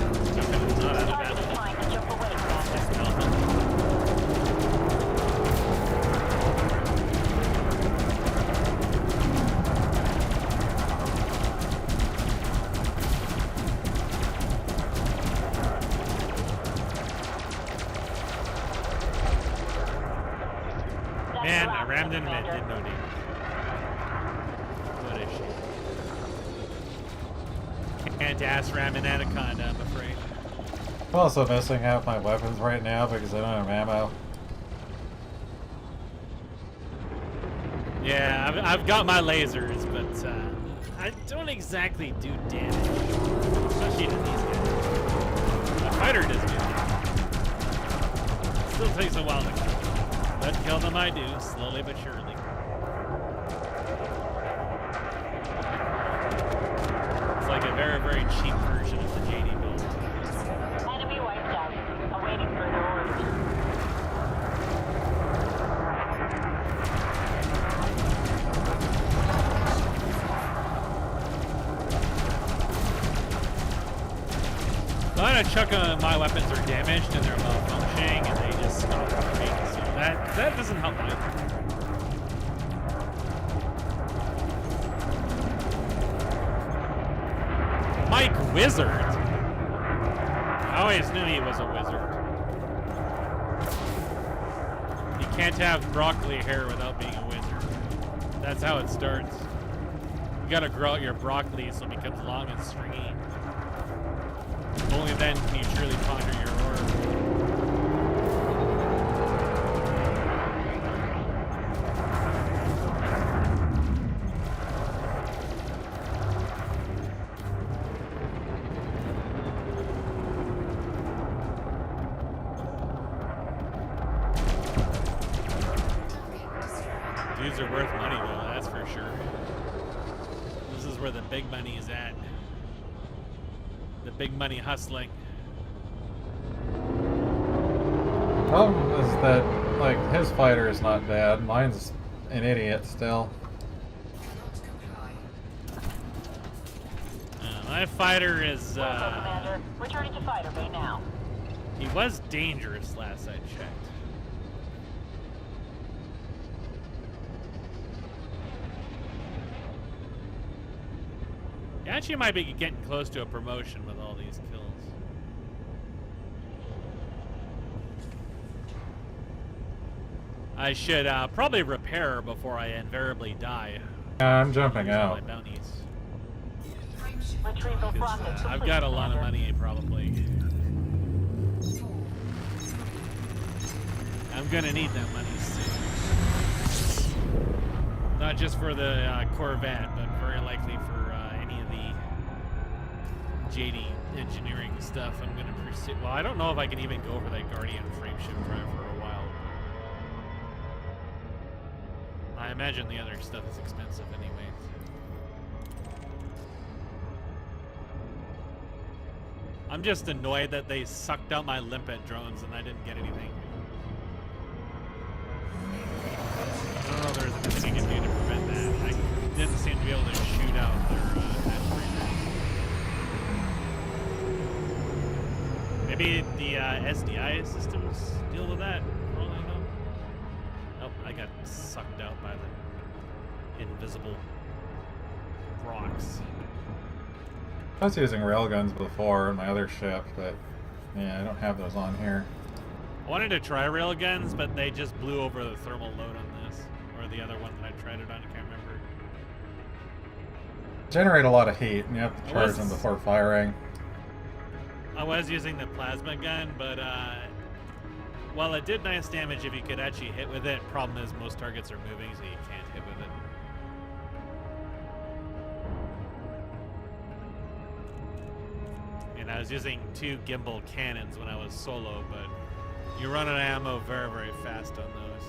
Target is trying to jump away, Commander. Man, I rammed into it, did no damage. What a shit. Can't ass ram an anaconda, I'm afraid. I'm also missing half my weapons right now because I don't have ammo. Yeah, I've got my lasers, but I don't exactly do damage. Especially to these guys. The fighter does do damage. Still takes a while to kill. But kill them I do, slowly but surely. It's like a very, very cheap version of the JD build. Enemy wiped out. Awaiting further orders. A lot of chunk of my weapons are damaged and they're malfunctioning and they just stop working. So that doesn't help either. Mike Wizard. I always knew he was a wizard. You can't have broccoli hair without being a wizard. That's how it starts. You gotta grow out your broccoli so it becomes long and stringy. Only then can you truly ponder your orb. Dudes are worth money though, that's for sure. This is where the big money is at. The big money hustling. Problem is that, like, his fighter is not bad. Mine's an idiot still. My fighter is, Well done, Commander. Returning to fighter bay now. he was dangerous last I checked. He actually might be getting close to a promotion with all these kills. I should probably repair before I invariably die. Yeah, I'm jumping Use all out. my bounties. Retrieval 'Cause, process I've complete, got a lot of Commander. money probably. I'm gonna need that money soon. Not just for the Corvette, but very likely for any of the JD engineering stuff I'm gonna pursue. Well, I don't know if I can even go for that Guardian frameshift drive for a while. I imagine the other stuff is expensive anyways. I'm just annoyed that they sucked out my limpet drones and I didn't get anything. I don't know if there's anything you can do to prevent that. I didn't seem to be able to shoot out their headbreakers. Maybe the SDI systems deal with that, for all I know. Oh, I got sucked out by the invisible box. I was using railguns before in my other ship, but yeah, I don't have those on here. I wanted to try railguns, but they just blew over the thermal load on this. Or the other one that I tried it on, I can't remember. Generate a lot of heat, and you have to I charge was- them before firing. I was using the plasma gun, but while it did nice damage if you could actually hit with it, problem is most targets are moving, so you can't hit with it. And I was using 2 gimbal cannons when I was solo, but you run out of ammo very, very fast on those.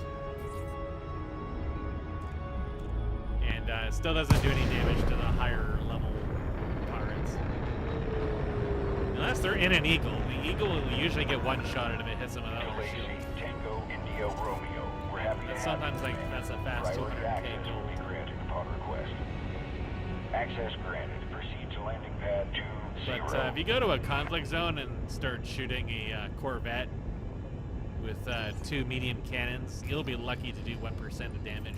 And it still doesn't do any damage to the higher level pirates. Unless they're in an eagle. The eagle will usually get one shot at if it hits them without a shield. Tango India Romeo. We're happy to But have sometimes you. that's a fast Priority 200k access will gold. be granted upon request. Access granted. Proceed to landing pad 20. But if you go to a conflict zone and start shooting a Corvette with 2 medium cannons, you'll be lucky to do 1% of damage.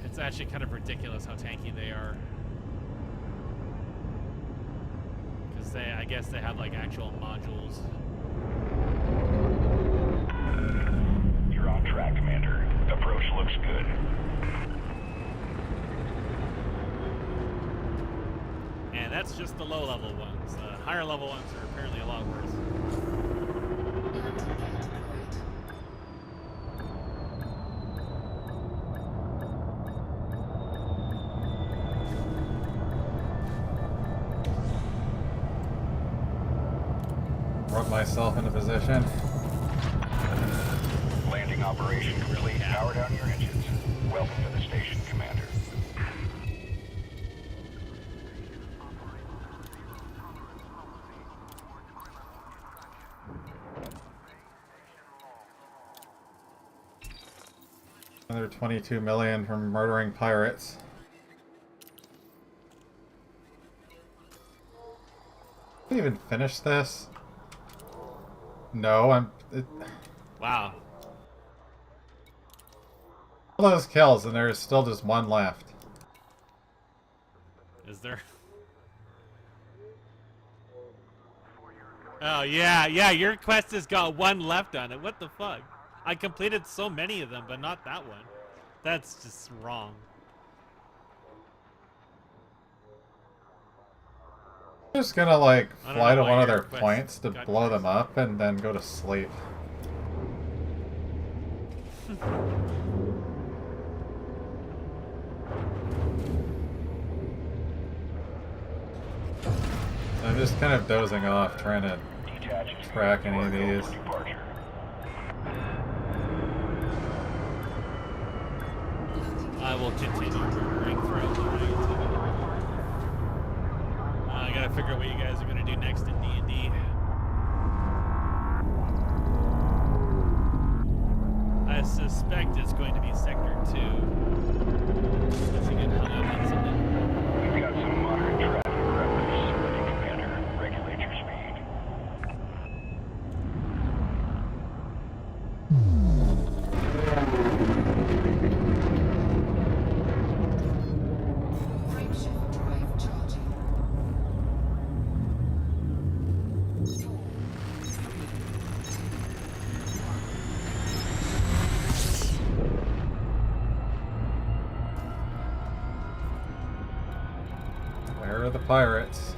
It's actually kind of ridiculous how tanky they are. Because I guess they have like actual modules. You're on track, Commander. Approach looks good. And that's just the low level ones. The higher level ones are apparently a lot worse. Landing gear deployed. Rub myself into position. Landing operation complete. Power down your engines. Welcome to the station, Commander. Another 22 million from murdering pirates. Did we even finish this? No, Wow. all those kills, and there's still just one left. Is there? Oh, yeah, your quest has got 1 left on it. What the fuck? I completed so many of them, but not that one. That's just wrong. I'm just gonna like I don't fly know to why one of your their quest points to got blow yours. them up and then go to sleep. I'm just kind of dozing off, trying to Detach track any of these. departure. I will continue murdering throughout the night. I gotta figure out what you guys are gonna do next in D&D. I suspect it's going to be Sector 2. If you get hung up on something. We've got some moderate traffic reference. Commander, regulate your speed. Frameshift drive charging. 4, 3, Where are the pirates?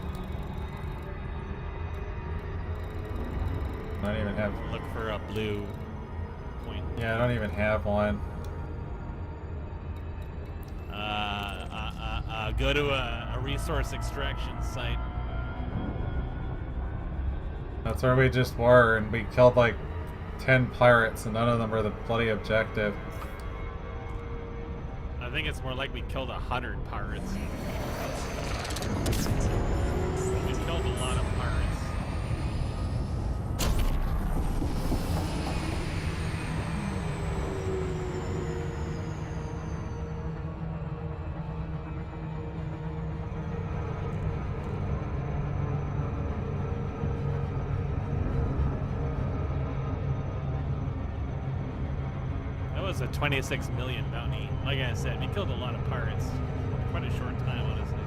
I don't even have. Look for a blue point. Yeah, I don't even have one. Go to a resource extraction site. That's where we just were, and we killed like 10 pirates, and none of them were the bloody objective. I think it's more like we killed 100 pirates. We killed a lot of pirates. That was a 26 million bounty. Like I said, we killed a lot of pirates. quite a short time, honestly.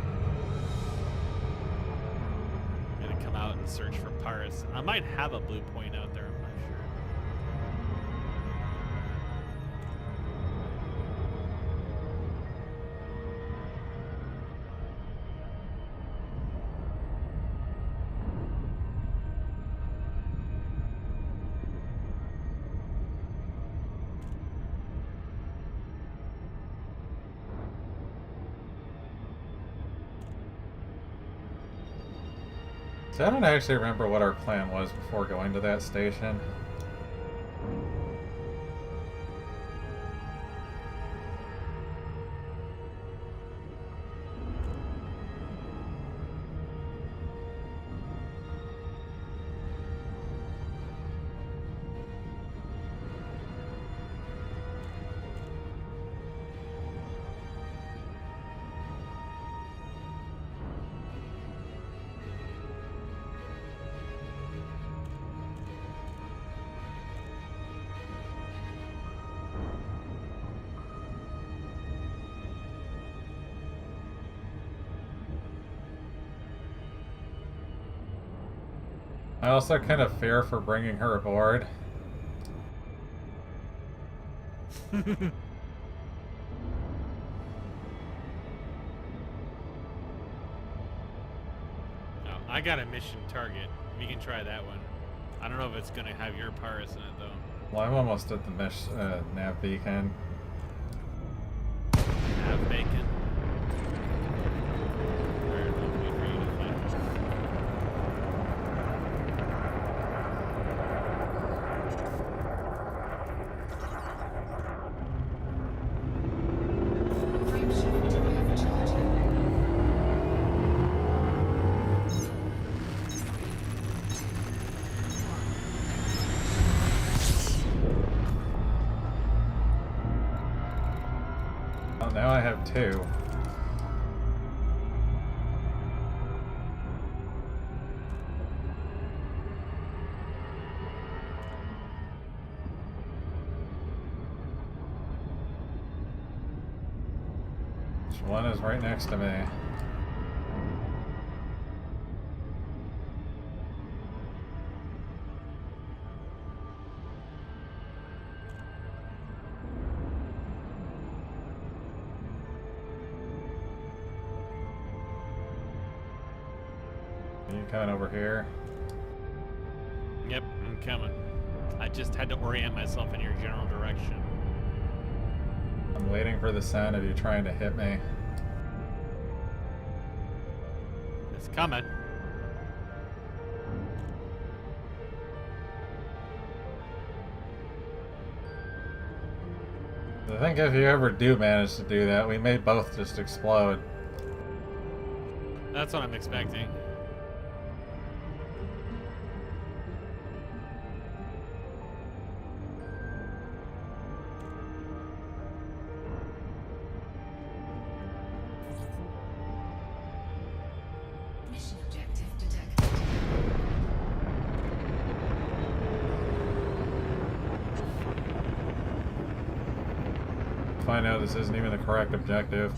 I'm gonna come out and search for pirates. I might have a blue point out there, I'm not sure. So I don't actually remember what our plan was before going to that station. I also kind of fear for bringing her aboard. Oh, I got a mission target. We can try that one. I don't know if it's gonna have your pirates in it though. Well, I'm almost at the nav beacon. Have bacon. Where do we wait for you to find it? Frameshift drive charging. Well, now I have two. One is right next to me. Are you coming over here? Yep, I'm coming. I just had to orient myself in your general direction. I'm waiting for the sound of you trying to hit me. It's coming. I think if you ever do manage to do that, we may both just explode. That's what I'm expecting. Mission objective detected. Find out this isn't even the correct objective.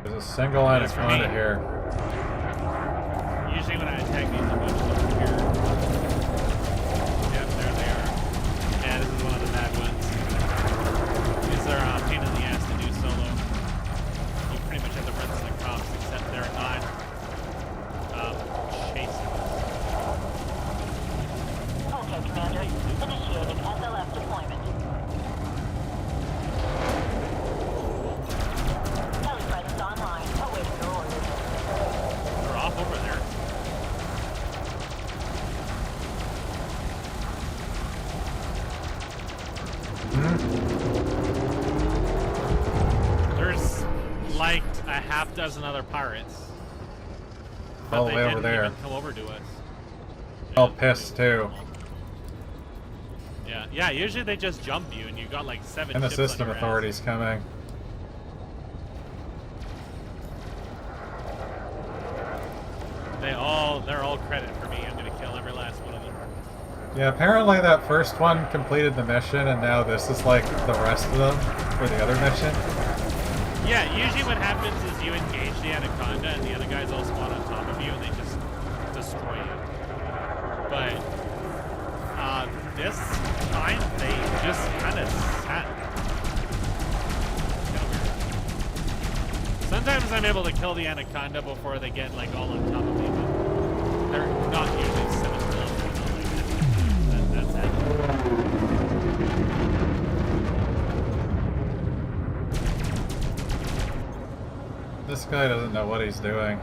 There's a single line of That's for conda me. here. Usually when I attack these, a bunch of them appear. Yep, there they are. Yeah, this is one of the bad ones. These are a pain in the ass to do solo. You pretty much have to run to the cops, except they're not chasing. Okay, Commander. Initiating SLF deployment. Heli presence online. Awaiting your orders. They're off over there. There's like a half dozen other pirates. But All the they way over didn't there. even come over to us. All Yeah, pissed too. Yeah, usually they just jump you and you got like 7 And the ships on system your ass. authorities coming. They're all credit for me. I'm gonna kill every last one of them. Yeah, apparently that first one completed the mission, and now this is like the rest of them for the other mission. Yeah, usually what happens is you engage the anaconda and the other guys all spawn on top of you and they just destroy you. But this time they just kind of sat. Sometimes I'm able to kill the anaconda before they get like all on top of me, but they're not usually 7 kills. That's it. This guy doesn't know what he's doing.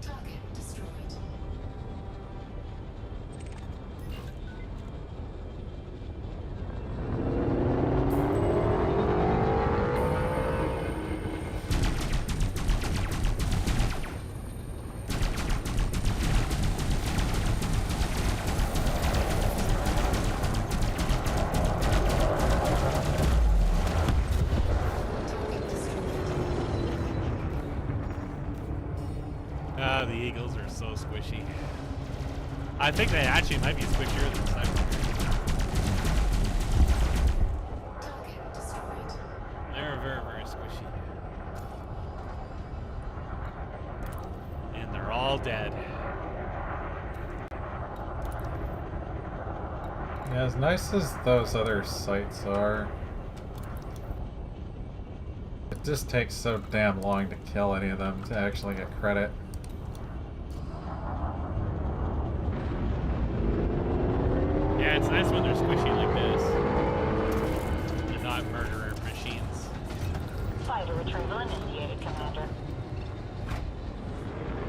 Target destroyed. Target destroyed. Target destroyed. The eagles are so squishy. I think they actually might be squishier than snipers. Target destroyed. They're very, very squishy. And they're all dead. Yeah, as nice as those other sites are, it just takes so damn long to kill any of them to actually get credit. Yeah, it's nice when they're squishy like this. And not murderer machines. Fighter retrieval initiated, Commander.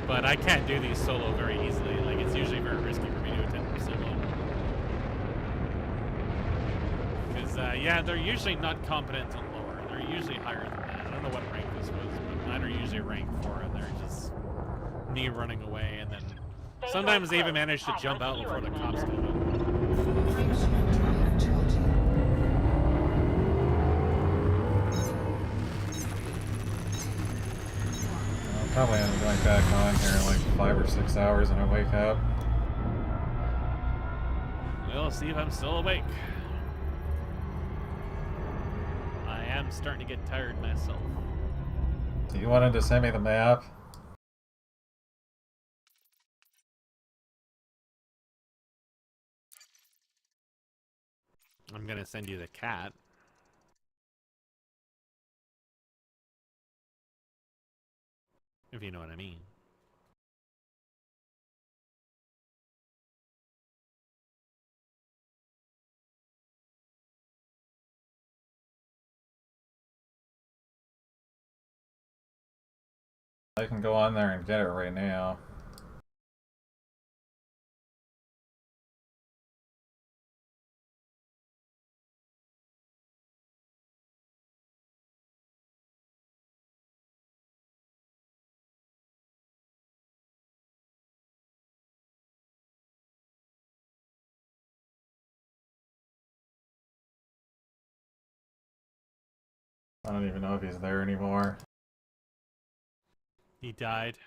But I can't do these solo very easily. Like, it's usually very risky for me to attempt them solo. Because, yeah, they're usually not competent on lower. They're usually higher than that. I don't know what rank this was, but mine are usually rank 4, and they're just me running away, and then sometimes they even manage to jump out before the cops come up. Frame shift overcharging. I'll probably end up going back on here in like 5 or 6 hours when I wake up. We'll see if I'm still awake. I am starting to get tired myself. So you wanted to send me the map? I'm gonna send you the cat. If you know what I mean. I can go on there and get it right now. I don't even know if he's there anymore. He died.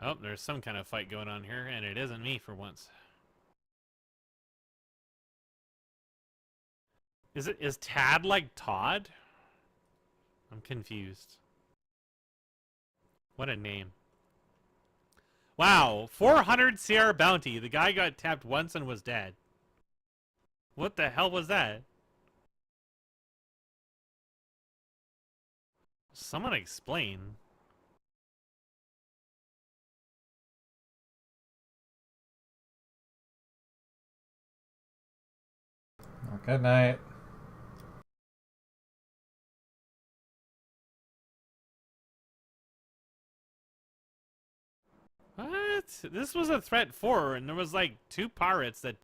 Oh, there's some kind of fight going on here, and it isn't me for once. Is Tad like Todd? I'm confused. What a name. Wow, 400 CR bounty. The guy got tapped once and was dead. What the hell was that? Someone explain. Well, good night. What? This was a threat 4, and there was like 2 pirates that